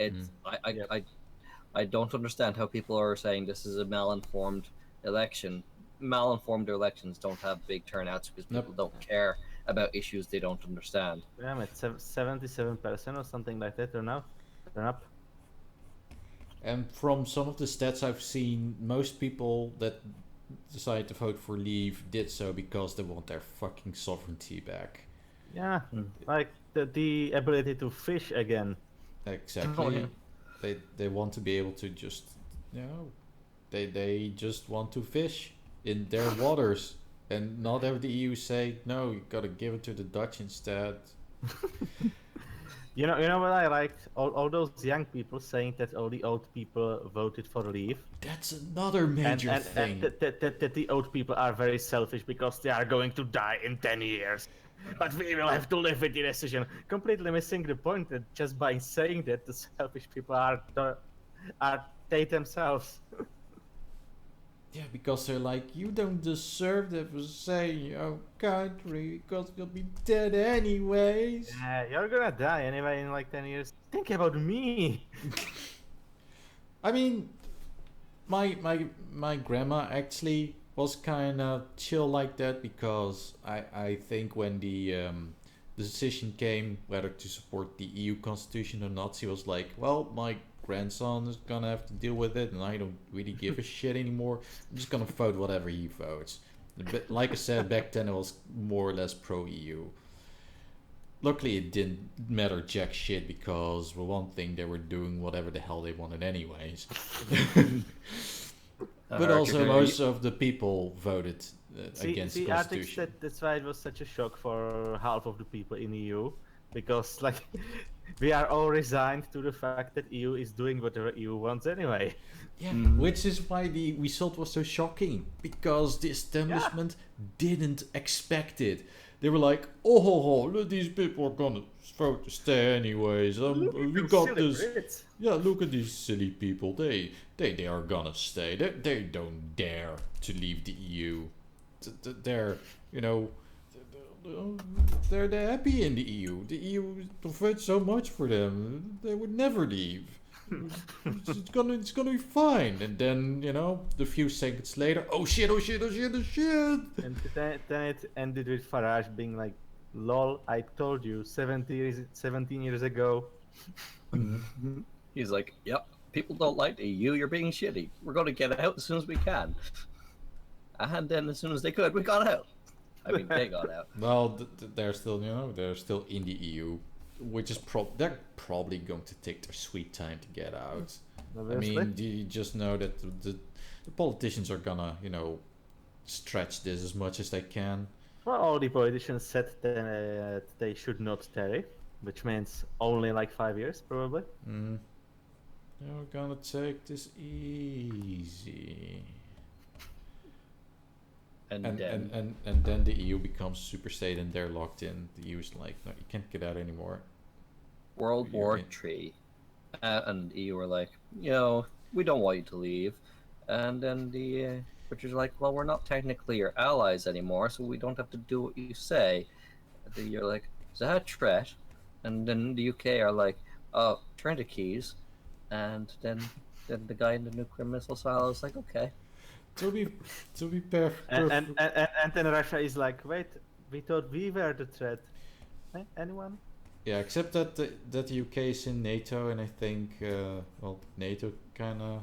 I don't understand how people are saying this is a malinformed election. Malinformed elections don't have big turnouts because people don't care about issues they don't understand. Damn it, 77% or something like that turn up. And from some of the stats I've seen, most people that decided to vote for leave did so because they want their fucking sovereignty back. Yeah, like the ability to fish again. Exactly. They want to be able to just, they just want to fish in their waters, and not have the EU say, no, you gotta give it to the Dutch instead. You know what I liked? All those young people saying that all the old people voted for leave. That's another major thing. And that the old people are very selfish because they are going to die in 10 years. But we will have to live with the decision. Completely missing the point that just by saying that the selfish people are are they themselves. Yeah, because they're like, you don't deserve to have a say in your own country because you'll be dead anyways. Yeah, you're gonna die anyway in like 10 years. Think about me. I mean, my grandma actually was kind of chill like that because I think when the decision came whether to support the EU constitution or not, she was like, well, my grandson is gonna have to deal with it and I don't really give a shit anymore. I'm just gonna vote whatever he votes. But like I said, back then I was more or less pro EU. Luckily it didn't matter jack shit because for one thing they were doing whatever the hell they wanted anyways. But also most of the people voted against the constitution. Artrix, that's why it was such a shock for half of the people in EU, because like we are all resigned to the fact that EU is doing whatever EU wants anyway. Yeah, which is why the result was so shocking, because the establishment didn't expect it. They were like, oh, these people are gonna vote to stay anyways. We got this. Brits. Yeah, look at these silly people. They are gonna stay. They don't dare to leave the EU. They're, you know, they're happy in the EU. The EU provides so much for them. They would never leave. It's gonna be fine. And then, you know, the few seconds later, oh shit. And then it ended with Farage being like, lol, I told you 17 years ago. He's like, yep, people don't like the EU, you're being shitty. We're going to get out as soon as we can. And then as soon as they could, we got out. I mean, they got out. Well, they're still, you know, they're still in the EU, which is they're probably going to take their sweet time to get out. Obviously. I mean, you just know that the politicians are gonna, you know, stretch this as much as they can. Well, all the politicians said that they should not tariff, which means only like 5 years, probably. We're gonna take this easy. And then the EU becomes super state and they're locked in. The EU is like, no, you can't get out anymore. World War III. And EU were like, you know, we don't want you to leave. And then the British are like, well, we're not technically your allies anymore, so we don't have to do what you say. And you're like, is that a threat? And then the UK are like, oh, turn the keys. And then the guy in the nuclear missile silo is like, okay. To be fair, And then Russia is like, wait, we thought we were the threat. Anyone? yeah, except that the UK is in NATO, and I think well, NATO kind of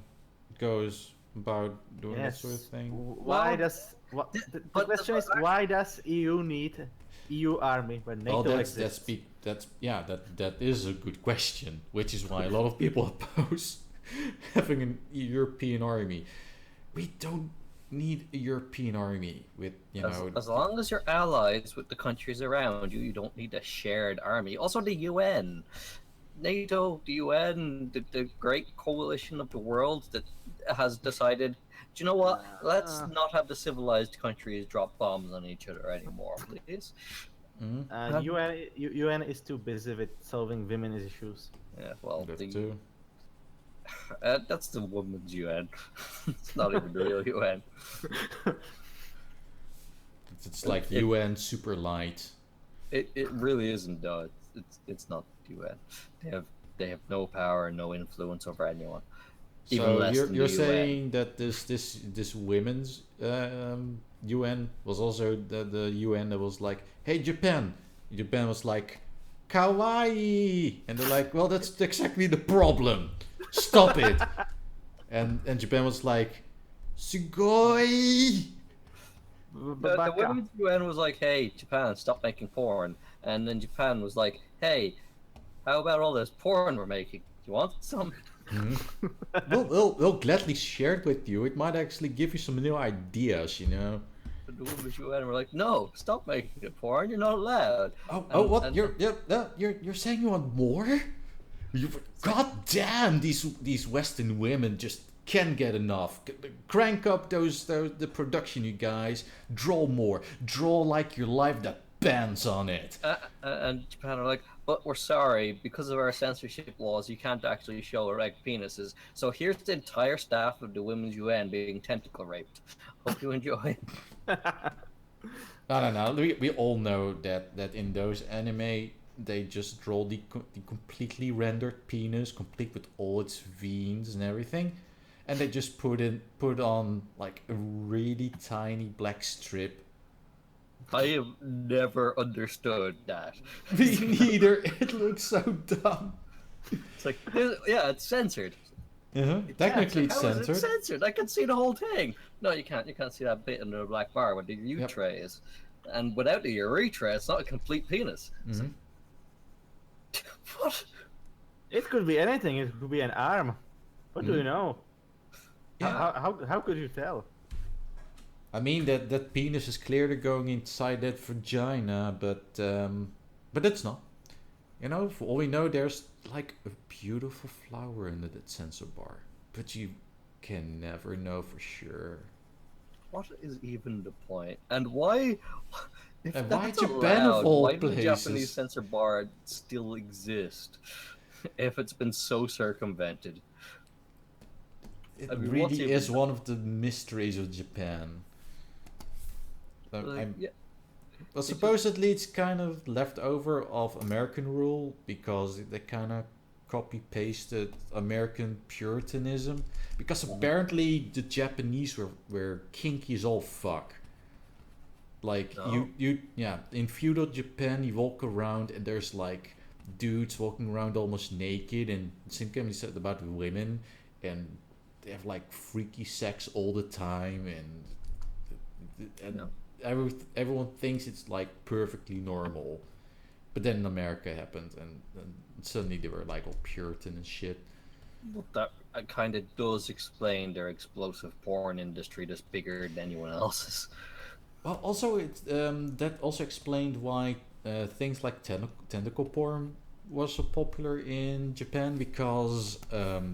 goes about doing that sort of thing. The question is, why does EU need EU army when NATO exists? That is a good question, which is why a lot of people oppose having a European army. We don't need a European army with, you know... As long as you're allies with the countries around you, you don't need a shared army. Also the UN. NATO, the UN, the great coalition of the world that has decided, do you know what? Let's not have the civilized countries drop bombs on each other anymore, please. UN is too busy with solving women's issues. Yeah, well, too. That's the women's UN. It's not even the real UN. It's like UN super light. It really isn't though. It's not the UN. They have no power, no influence over anyone. Even So less than you're the saying that this women's UN was also the UN that was like, hey Japan was like, kawaii, and they're like, well, that's exactly the problem. Stop it. And Japan was like, sugoi. The women's UN was like, hey, Japan, stop making porn. And then Japan was like, hey, how about all this porn we're making? Do you want some? We'll gladly share it with you. It might actually give you some new ideas, you know. The women's UN were like, no, stop making it porn. You're not allowed. What? You're saying you want more? God damn! These Western women just can't get enough. Crank up the production, you guys. Draw more. Draw like your life that bans on it. And Japan are like, but we're sorry, because of our censorship laws, you can't actually show erect penises. So here's the entire staff of the Women's UN being tentacle raped. Hope you enjoy. I don't know. We all know that in those anime, they just draw the completely rendered penis, complete with all its veins and everything, and they just put on like a really tiny black strip. I have never understood that. Me neither. It looks so dumb. It's like, yeah, it's censored. Technically, it's How is censored. it censored? I can see the whole thing. No, you can't. You can't see that bit under the black bar with the urethra is, and without the urethra, it's not a complete penis. Mm-hmm. What? It could be anything. It could be an arm. What do you know? Yeah. How could you tell? I mean that penis is clearly going inside that vagina, but it's not. You know, for all we know, there's like a beautiful flower under that sensor bar, but you can never know for sure. What is even the point? And why? If And why that's Japan of allowed, all why does the places? Japanese censor bar still exist? If it's been so circumvented. It I mean, what's really even- is one of the mysteries of Japan. Like, yeah. Well, supposedly it's kind of left over of American rule because they kind of copy pasted American Puritanism. Because apparently the Japanese were kinky as all fuck. Like you in feudal Japan you walk around and there's like dudes walking around almost naked, and same can be said about women, and they have like freaky sex all the time, and everyone thinks it's like perfectly normal. But then America happened, and suddenly they were like all Puritan and shit. Well, that kind of does explain their explosive porn industry that's bigger than anyone else's. Well, also that also explained why things like tentacle porn was so popular in Japan, because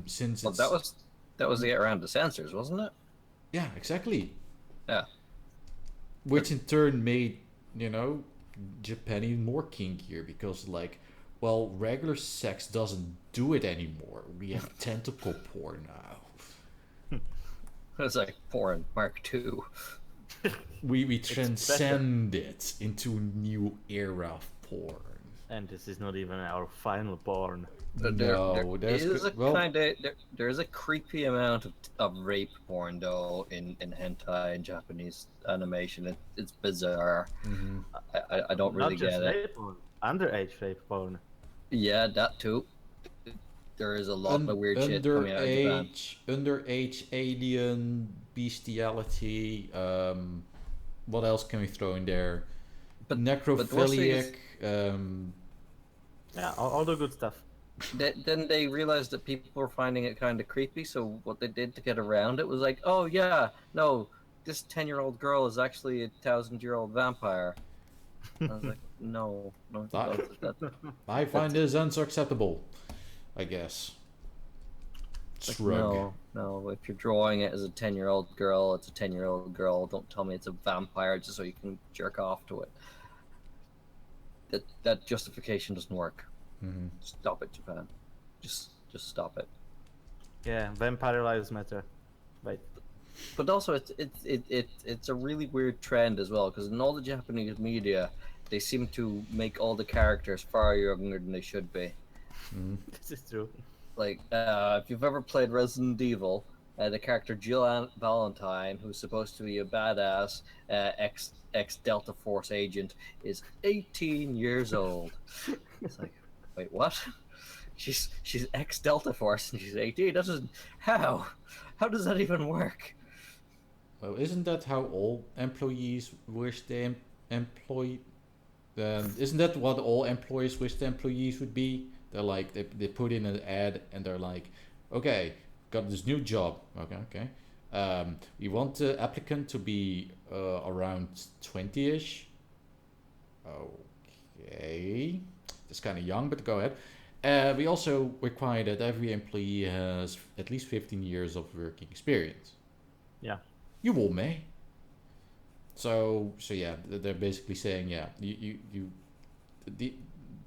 since Well, that was to get around the censors, wasn't it? yeah, exactly. Yeah. Which in turn made, Japan even more kinkier, because like, well, regular sex doesn't do it anymore. We have tentacle porn now. It's like porn Mark II. We transcend it into a new era of porn. And this is not even our final porn. There's a creepy amount of rape porn though in hentai and Japanese animation. It's bizarre. Mm-hmm. I don't really Not just get it. rape porn, underage rape porn. Yeah, that too. There is a lot of weird shit coming out of Japan. Underage alien bestiality. What else can we throw in there? Necrophiliac. Yeah, all the good stuff. Then they realized that people were finding it kind of creepy, so what they did to get around it was like, oh yeah, no, this 10-year-old girl is actually a 1,000-year-old vampire. I was like, no. I find this unacceptable, I guess. Shrug. No, if you're drawing it as a 10-year-old girl, it's a 10-year-old girl. Don't tell me it's a vampire just so you can jerk off to it. That justification doesn't work. Mm-hmm. Stop it, Japan. Just stop it. Yeah, vampire lives matter. Right. But also, it's a really weird trend as well, because in all the Japanese media, they seem to make all the characters far younger than they should be. Mm-hmm. This is true. Like, if you've ever played Resident Evil, the character Jill Valentine, who's supposed to be a badass ex Delta Force agent, is 18 years old. It's like, wait, what? She's ex Delta Force and she's 18. That doesn't. How does that even work? Well, isn't that how all employees wish they employ? Isn't that what all employers wish the employees would be? They're like, they put in an ad and they're like, okay, got this new job. Okay. We want the applicant to be around 20-ish. Okay. That's kind of young, but go ahead. We also require that every employee has at least 15 years of working experience. Yeah. You will, may. So yeah, they're basically saying, yeah, the,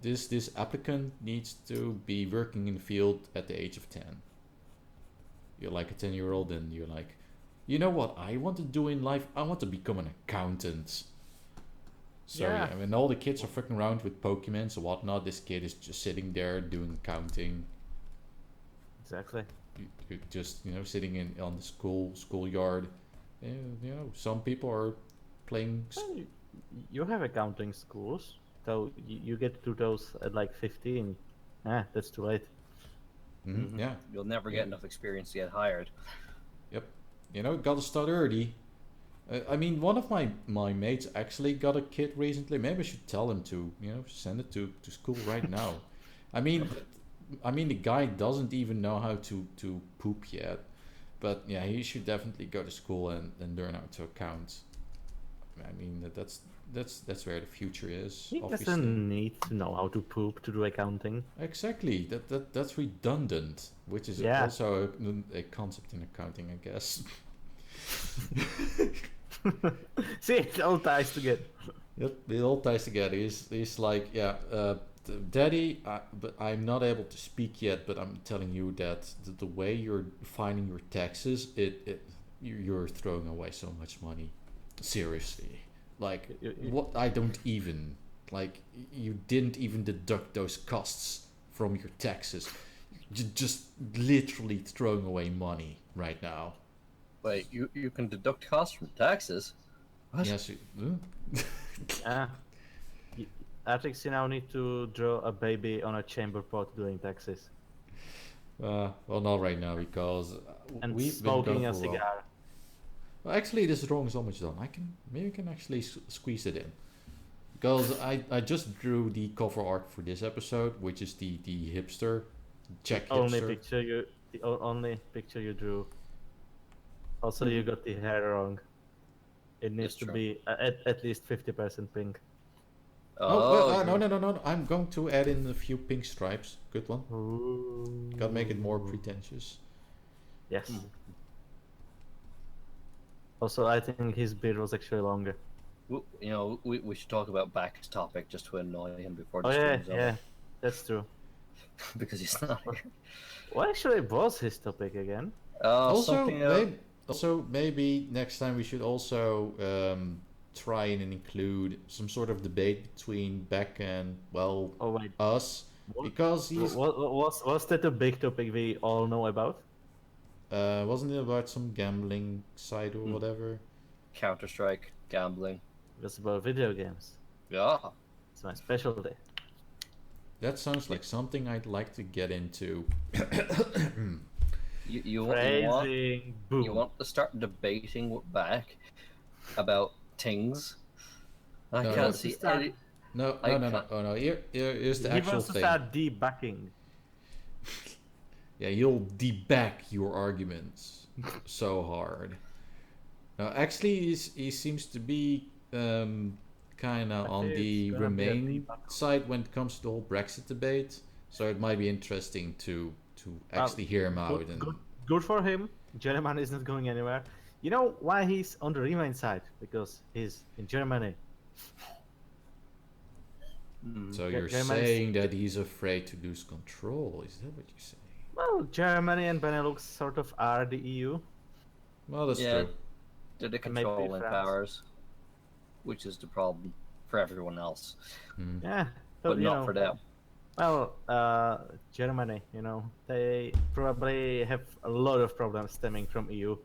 this applicant needs to be working in the field at the age of 10. You're like a 10-year-old and you're like, you know what I want to do in life? I want to become an accountant. So yeah, when all the kids are fucking around with Pokemons and whatnot, this kid is just sitting there doing accounting. Exactly. You're just, sitting on the schoolyard. Some people are playing. Well, you have accounting schools, so you get to those at like 15. That's too late. Mm-hmm. Yeah. You'll never get enough experience to get hired. Yep. Gotta start early. I mean, one of my mates actually got a kid recently. Maybe I should tell him to, send it to school right now. I mean, the guy doesn't even know how to poop yet. But yeah, he should definitely go to school and learn how to account. I mean, that's where the future is. He obviously. doesn't need to know how to poop to do accounting. Exactly. That's redundant, which is also a concept in accounting, I guess. See, it all ties together. Yep, it all ties together. He's like, Daddy, but I'm not able to speak yet. But I'm telling you that the way you're filing your taxes, you're throwing away so much money. Seriously, like what? I don't even like. You didn't even deduct those costs from your taxes. You're just literally throwing away money right now. Wait, you can deduct costs from taxes? What? Yes. Artrix, you now need to draw a baby on a chamber pot doing taxes. Well, not right now because And we've smoking been a going for a while. cigar. Well, actually, this drawing is almost done. Maybe I can actually squeeze it in because I just drew the cover art for this episode, which is the hipster Czech hipster. The only picture you drew. Also, you got the hair wrong. It needs to be at least 50% pink. No. I'm going to add in a few pink stripes. Good one. Ooh. Gotta make it more pretentious. Yes. Also, I think his beard was actually longer. We should talk about Back's topic just to annoy him before the Oh yeah, stream's over. yeah, that's true. Because he's not here. What actually was his topic again? Also, maybe next time we should also try and include some sort of debate between Beck and us, because he's was that a big topic we all know about? Wasn't it about some gambling site or whatever? Counter-Strike, gambling. It was about video games. Yeah. It's my specialty. That sounds like something I'd like to get into. You Boom. want to start debating with Back about things? I can't see any. No. Here's the He actual wants to thing. start debacking. Yeah, you'll deback your arguments so hard. Actually, he seems to be kind of on the Remain side when it comes to the whole Brexit debate. So it might be interesting to actually hear him out. Good for him. Germany is not going anywhere. You know why he's on the Remain side? Because he's in Germany. So you're saying that he's afraid to lose control? Is that what you're saying? Well, Germany and Benelux sort of are the EU. Well, that's true. They're the controlling powers, which is the problem for everyone else. Yeah, but not for them. Well, Germany, they probably have a lot of problems stemming from EU.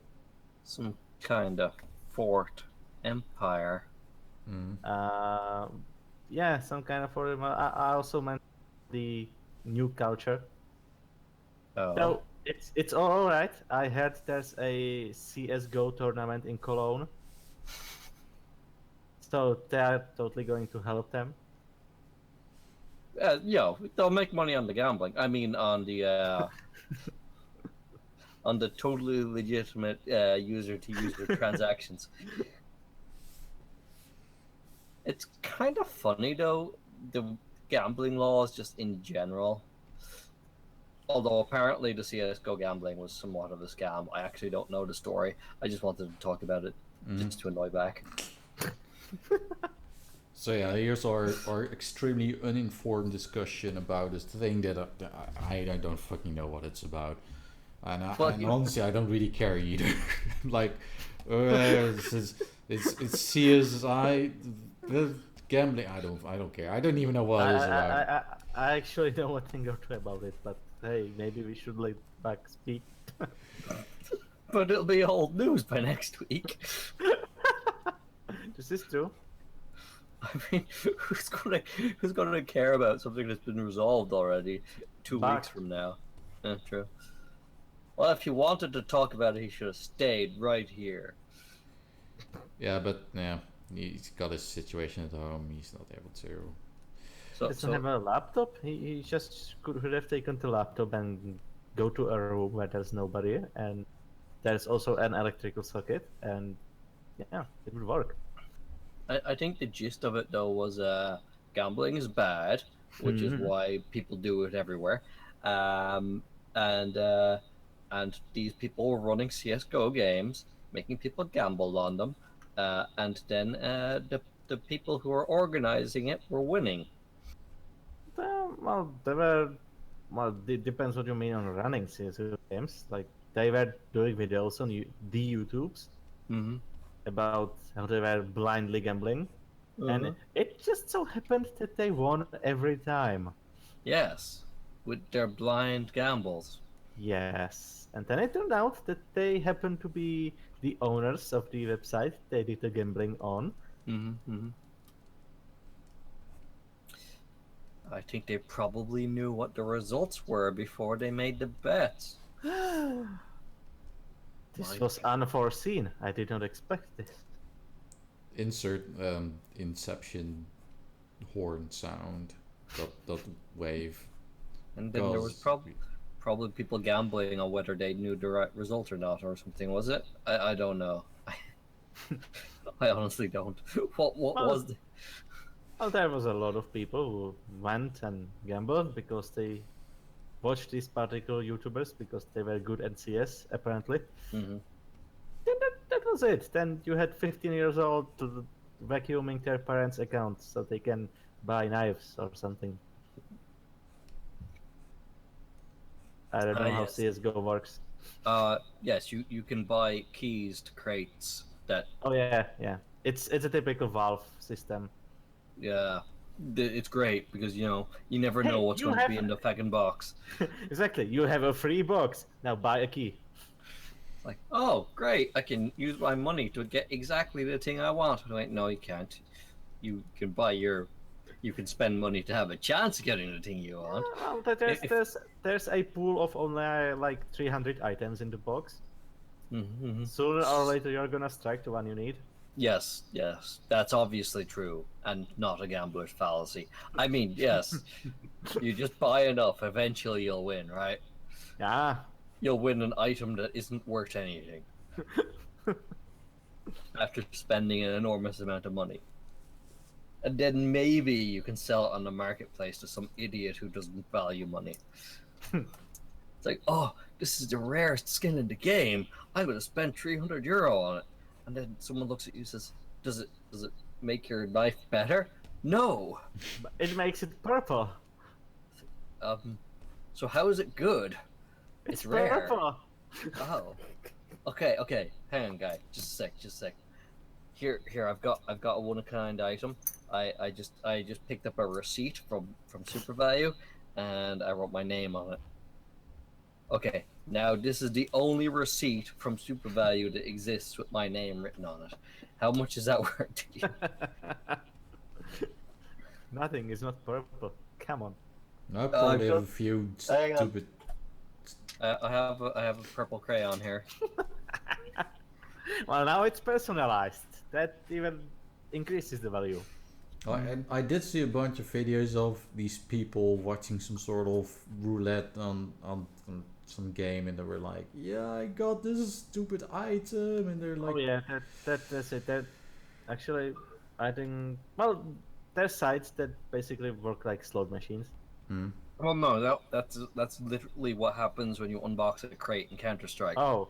Some kind of fourth empire. Yeah, some kind of foreign. I also meant the new culture. Oh. So it's all right. I heard there's a CS:GO tournament in Cologne. So they're totally going to help them. They'll make money on the gambling. I mean, on the on the totally legitimate user-to-user transactions. It's kind of funny though, the gambling laws just in general. Although apparently the CS:GO gambling was somewhat of a scam. I actually don't know the story. I just wanted to talk about it just to annoy Back. So yeah, here's our extremely uninformed discussion about this thing that I don't fucking know what it's about, and honestly I don't really care either. Like, it's CSI, the gambling. I don't care. I don't even know what it is about. I actually know a thing or two about it, but hey, maybe we should let back speak. But it'll be old news by next week. This is true. I mean, who's gonna care about something that's been resolved already 2 weeks from now? True. Well, if he wanted to talk about it, he should have stayed right here. Yeah, but yeah, he's got his situation at home. He's not able to. He doesn't have a laptop. He just could have taken the laptop and go to a room where there's nobody, and there's also an electrical socket, and yeah, it would work. I think the gist of it though was gambling is bad, which is why people do it everywhere, and these people were running CS:GO games, making people gamble on them, and then the people who were organizing it were winning. Well, they were. Well, it depends what you mean on running CS:GO games. Like they were doing videos on the YouTubes about how they were blindly gambling, and it just so happened that they won every time. Yes, with their blind gambles. Yes, and then it turned out that they happened to be the owners of the website they did the gambling on. I think they probably knew what the results were before they made the bets. This was unforeseen. I did not expect this. Insert Inception horn sound. That wave. And then there was probably people gambling on whether they knew the right result or not, or something. Was it? I don't know. I honestly don't. What was the... Well, there was a lot of people who went and gambled because they watched these particular YouTubers because they were good at CS, apparently. Then that was it. Then you had 15 years old vacuuming their parents' accounts so they can buy knives or something. I don't know how CSGO works. Yes, you can buy keys to crates that... Oh yeah. It's a typical Valve system. Yeah, it's great because you never know what's going to be in the fucking box. Exactly, you have a free box. Now buy a key. It's like, oh great, I can use my money to get exactly the thing I want. Like, no, you can't. You can you can spend money to have a chance of getting the thing you want. Well, there's a pool of only like 300 items in the box. Sooner or later, you're gonna strike the one you need. Yes, that's obviously true, and not a gambler's fallacy. I mean, yes, you just buy enough, eventually you'll win, right? Yeah. You'll win an item that isn't worth anything after spending an enormous amount of money. And then maybe you can sell it on the marketplace to some idiot who doesn't value money. It's like, oh, this is the rarest skin in the game. I'm going to spend €300 on it. And then someone looks at you and says, does it make your knife better? No. It makes it purple. So how is it good? It's rare. Purple. Oh. Okay. Hang on, guy. Just a sec. Here. I've got a one-of-a-kind item. I just picked up a receipt from SuperValue, and I wrote my name on it. Okay. Now, this is the only receipt from SuperValue that exists with my name written on it. How much is that worth to you? Nothing is not purple. Come on. I probably have a few stupid... I have a purple crayon here. Well, now it's personalized. That even increases the value. I did see a bunch of videos of these people watching some sort of roulette on some game, and they were like, yeah, I got this stupid item, and they're like, oh yeah, that's it. That actually, I think, well, there's sites that basically work like slot machines. Oh no, that's literally what happens when you unbox a crate in Counter-Strike. Oh,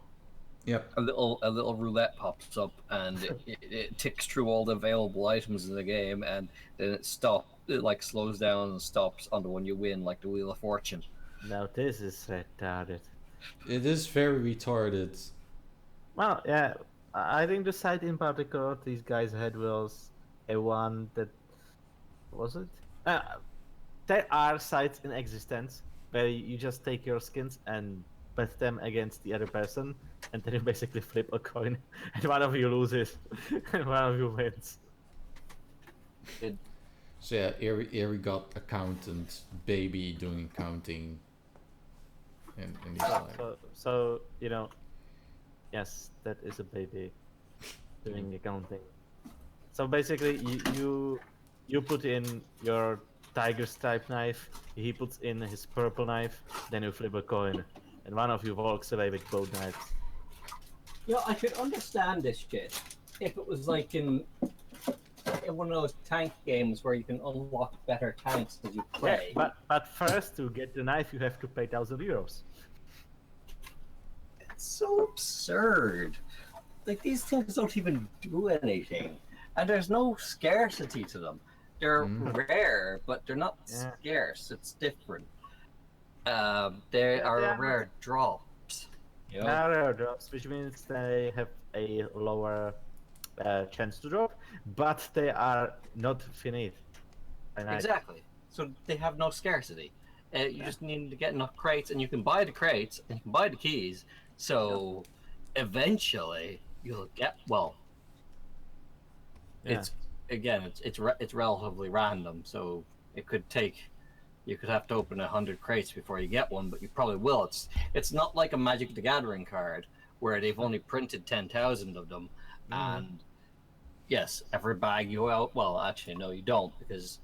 Yep. a little roulette pops up and it ticks through all the available items in the game, and then it like slows down and stops on the one you win, like the Wheel of Fortune. Now this is retarded. It is very retarded. Well, yeah, I think the site in particular these guys had was a one that was it. There are sites in existence where you just take your skins and bet them against the other person, and then you basically flip a coin, and one of you loses, and one of you wins. So yeah, here we got accountant baby doing accounting. And he's like, So you know, yes, that is a baby doing accounting. So basically, you put in your tiger stripe knife, he puts in his purple knife, then you flip a coin, and one of you walks away with both knives. Yeah, I could understand this shit if it was like in one of those tank games where you can unlock better tanks as you play. Yeah, but first to get the knife, you have to pay €1,000. It's so absurd. Like, these things don't even do anything, and there's no scarcity to them. They're rare, but they're not scarce. It's different. They are rare drops. You know? Rare drops, which means they have a lower chance to drop, but they are not finite. Exactly. So they have no scarcity. You just need to get enough crates, and you can buy the crates, and you can buy the keys. So eventually you'll get It's relatively random. So it could take. You could have to open 100 crates before you get one, but you probably will. It's not like a Magic the Gathering card where they've only printed 10,000 of them, and yes, every bag you out. Well, actually, no, you don't, because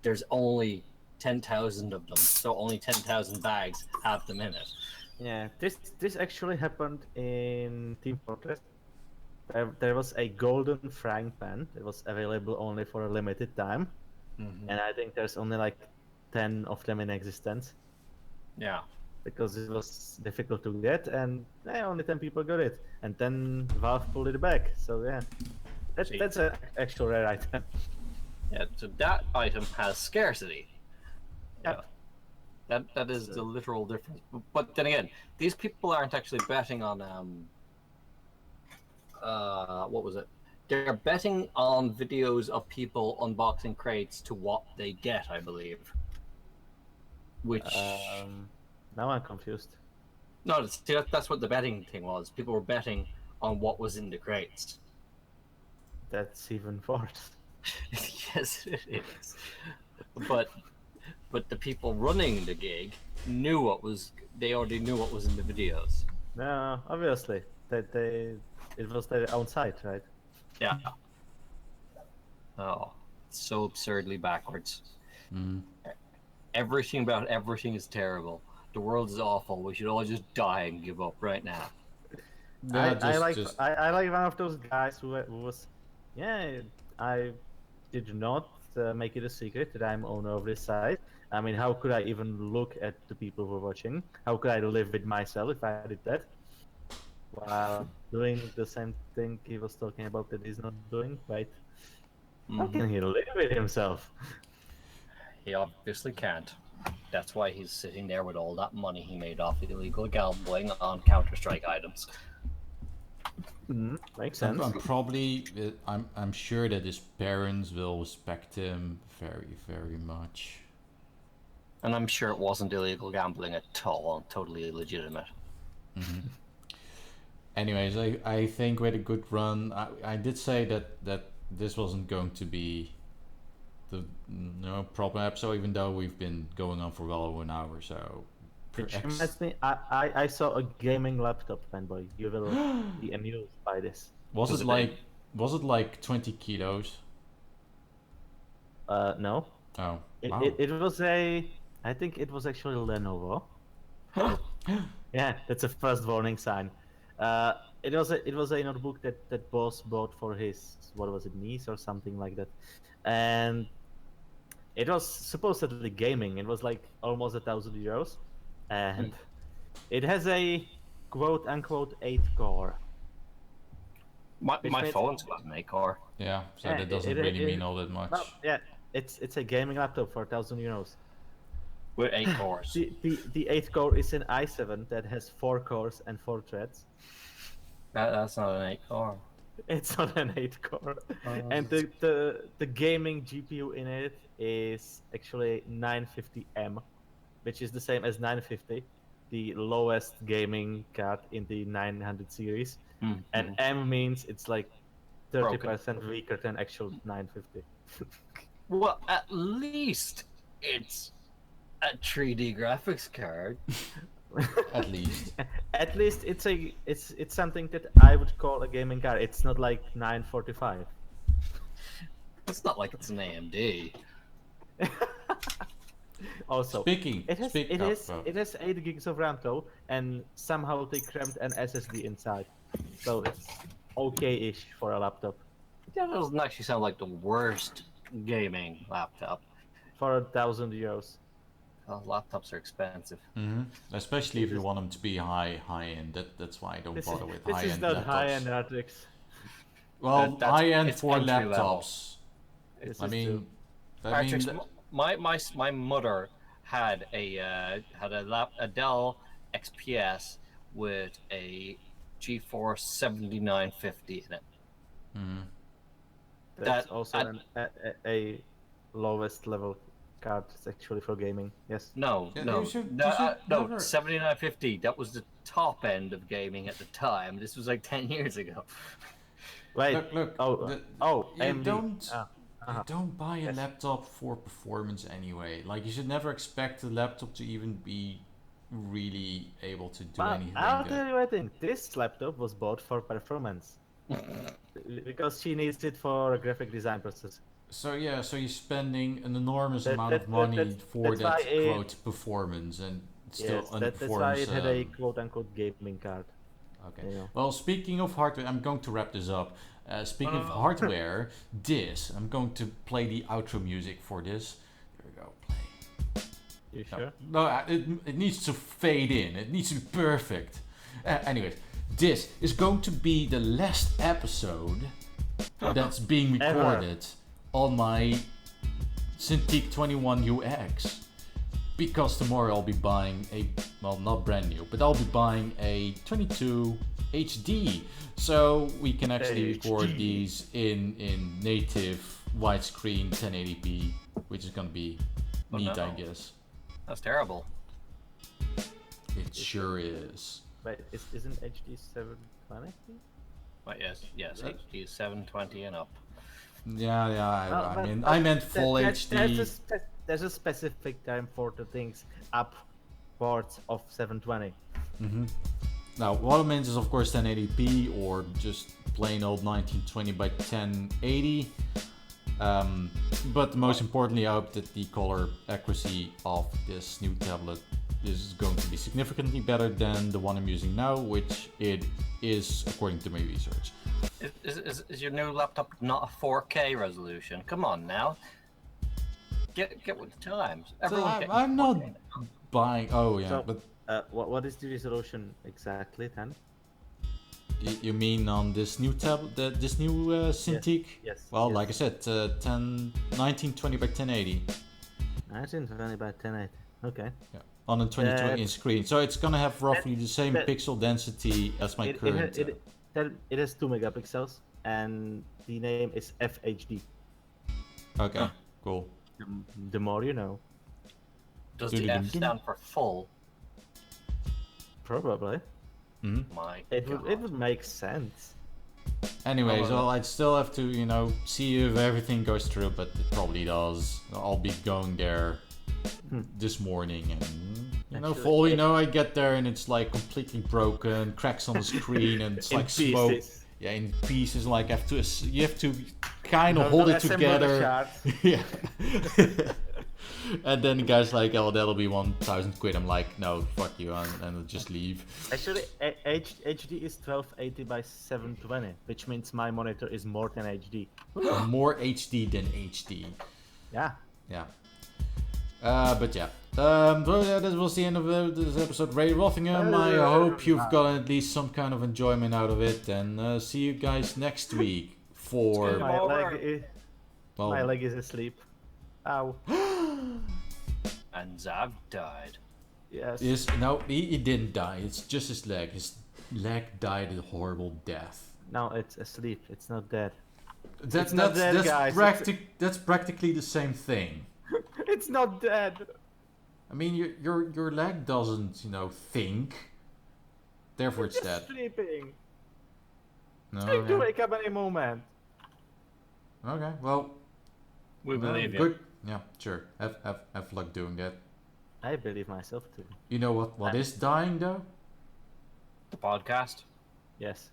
there's only 10,000 of them, so only 10,000 bags have them in it. Yeah, this actually happened in Team Fortress. There was a golden frying pan that was available only for a limited time, and I think there's only like 10 of them in existence. Yeah. Because it was difficult to get, and only 10 people got it. And then Valve pulled it back. So yeah, that's an actual rare item. Yeah, so that item has scarcity. Yep. That is the literal difference. But then again, these people aren't actually betting on what was it? They're betting on videos of people unboxing crates to what they get, I believe. Which now I'm confused. No, that's what the betting thing was. People were betting on what was in the crates. That's even worse. Yes, it is. But the people running the gig they already knew what was in the videos. No, obviously it was their own site, right? Yeah. Oh, so absurdly backwards. Everything about everything is terrible. The world is awful. We should all just die and give up right now. I like one of those guys who was, I did not make it a secret that I'm owner of this site. I mean, how could I even look at the people who are watching? How could I live with myself if I did that? While doing the same thing he was talking about that he's not doing, right? How can he live with himself? He obviously can't. That's why he's sitting there with all that money he made off illegal gambling on Counter-Strike items. Makes sense. I'm sure that his parents will respect him very, very much. And I'm sure it wasn't illegal gambling at all, totally illegitimate. Anyways, I think we had a good run. I did say that this wasn't going to be the problem episode, even though we've been going on for well over an hour. So, I saw a gaming laptop, Panboy. You will be amused by this. Was it like 20 kilos? No. Oh. Wow. It was I think it was actually Lenovo. Yeah, that's a first warning sign. It was a notebook that boss bought for his, what was it, niece or something like that, and it was supposedly gaming. It was like almost €1,000, and it has a quote-unquote 8-core. My means- phone's got an 8-core. Yeah, so Yeah, that doesn't it- really it- mean all that much. Well, yeah, it's a gaming laptop for €1,000. With 8 cores. The 8-core is an i7 that has 4 cores and 4 threads. That's not an 8-core. It's not an 8-core. Oh, And the gaming GPU in it is actually 950M, which is the same as 950, the lowest gaming card in the 900 series. And M means it's like 30% weaker than actual 950. Well, at least it's a 3D graphics card. At least. At least it's something that I would call a gaming card. It's not like 945. It's not like it's an AMD. Also, Speaking it has of, 8 gigs of RAM though, and somehow they crammed an SSD inside, so it's okay-ish for a laptop. That doesn't actually sound like the worst gaming laptop. For €1,000. Well, laptops are expensive. especially if you want them to be high end. That's why I don't bother with high This is end not laptops. high-end Artrix. Well, That's- high end it's for entry level. laptops. This I is mean, too- Artrix, th- my mother had a Dell XPS with a GeForce 7950 in it. That's that- also a lowest level card actually for gaming. Yes. No, Yeah, no, you should no, never- 7950. That was the top end of gaming at the time. This was like 10 years ago. Wait. look. Oh, You AMD. don't. Uh-huh. You don't buy a Yes. laptop for performance anyway. Like, you should never expect the laptop to even be really able to do But anything. I'll good. tell you, I think this laptop was bought for performance. Because she needs it for a graphic design process. So yeah, so you're spending an enormous That- amount that- of money that's- for that's that why it- quote performance, and it still Yes, underperforms. that's why it had a quote-unquote gaming card. Okay. you know. Well, speaking of hardware, I'm going to wrap this up. Speaking of hardware, I'm going to play the outro music for this. There we go. Play. You No, sure? no, it needs to fade in. It needs to be perfect. Anyways, this is going to be the last episode that's being Ever. recorded on my Cintiq 21 UX. Because tomorrow I'll be buying well, not brand new, but I'll be buying a 22 HD. So we can actually record HD. these in native widescreen 1080p, which is gonna be Oh, neat, no. I guess. That's terrible. It sure is. Wait, isn't HD 720? But yes, Right. HD is 720 and up. Yeah, Well, I mean, but I meant full HD. There's a specific term for the things upwards of 720. Now, what it means is, of course, 1080p or just plain old 1920 by 1080. But most importantly, I hope that the color accuracy of this new tablet is going to be significantly better than the one I'm using now, which it is according to my research. Is your new laptop not a 4K resolution? Come on now. Get with the times. So Everyone's getting I'm not 4K now. buying. Oh yeah, So- but What is the resolution exactly then? you mean on this new tablet, this new Cintiq? Yes. Well, yes. like I said, 1920 by 1080. 1920 by 1080. Okay. Yeah, on a 22-inch screen. So it's gonna have roughly the same that- pixel density as my current. It has 2 megapixels and the name is FHD. Okay, cool. The more you know. Does the F stand for full? Probably. My It God. would make sense. Anyways, Oh, well, I'd still have to, see if everything goes through, but it probably does. I'll be going there this morning, and Actually, for all you know, I get there and it's like completely broken, cracks on the screen, and it's In like smoke. pieces. Yeah, in pieces. Like you have to kind of No, hold don't it assemble the together. shards. Yeah. And then the guy's like, "Oh, that'll be 1,000 quid." I'm like, "No, fuck you," and I'll just leave. Actually, HD is 1280 by 720, which means my monitor is more than HD. More HD than HD. Yeah. Yeah. But yeah. So yeah, this was the end of this episode of Radio Rothingham. I hope you've gotten at least some kind of enjoyment out of it, and see you guys next week for. My leg is asleep. Ow. And Zav died. Yes. No, he didn't die. It's just his leg. His leg died a horrible death. No, it's asleep. It's not dead. That's guys. That's practically the same thing. It's not dead. I mean, your leg doesn't, think. Therefore, it's dead. Sleeping. No. It's going to wake up any moment. Okay. Well. We believe you. Good. Yeah. Sure. Have luck doing that. I believe myself too. You know what is dying though? The podcast. Yes.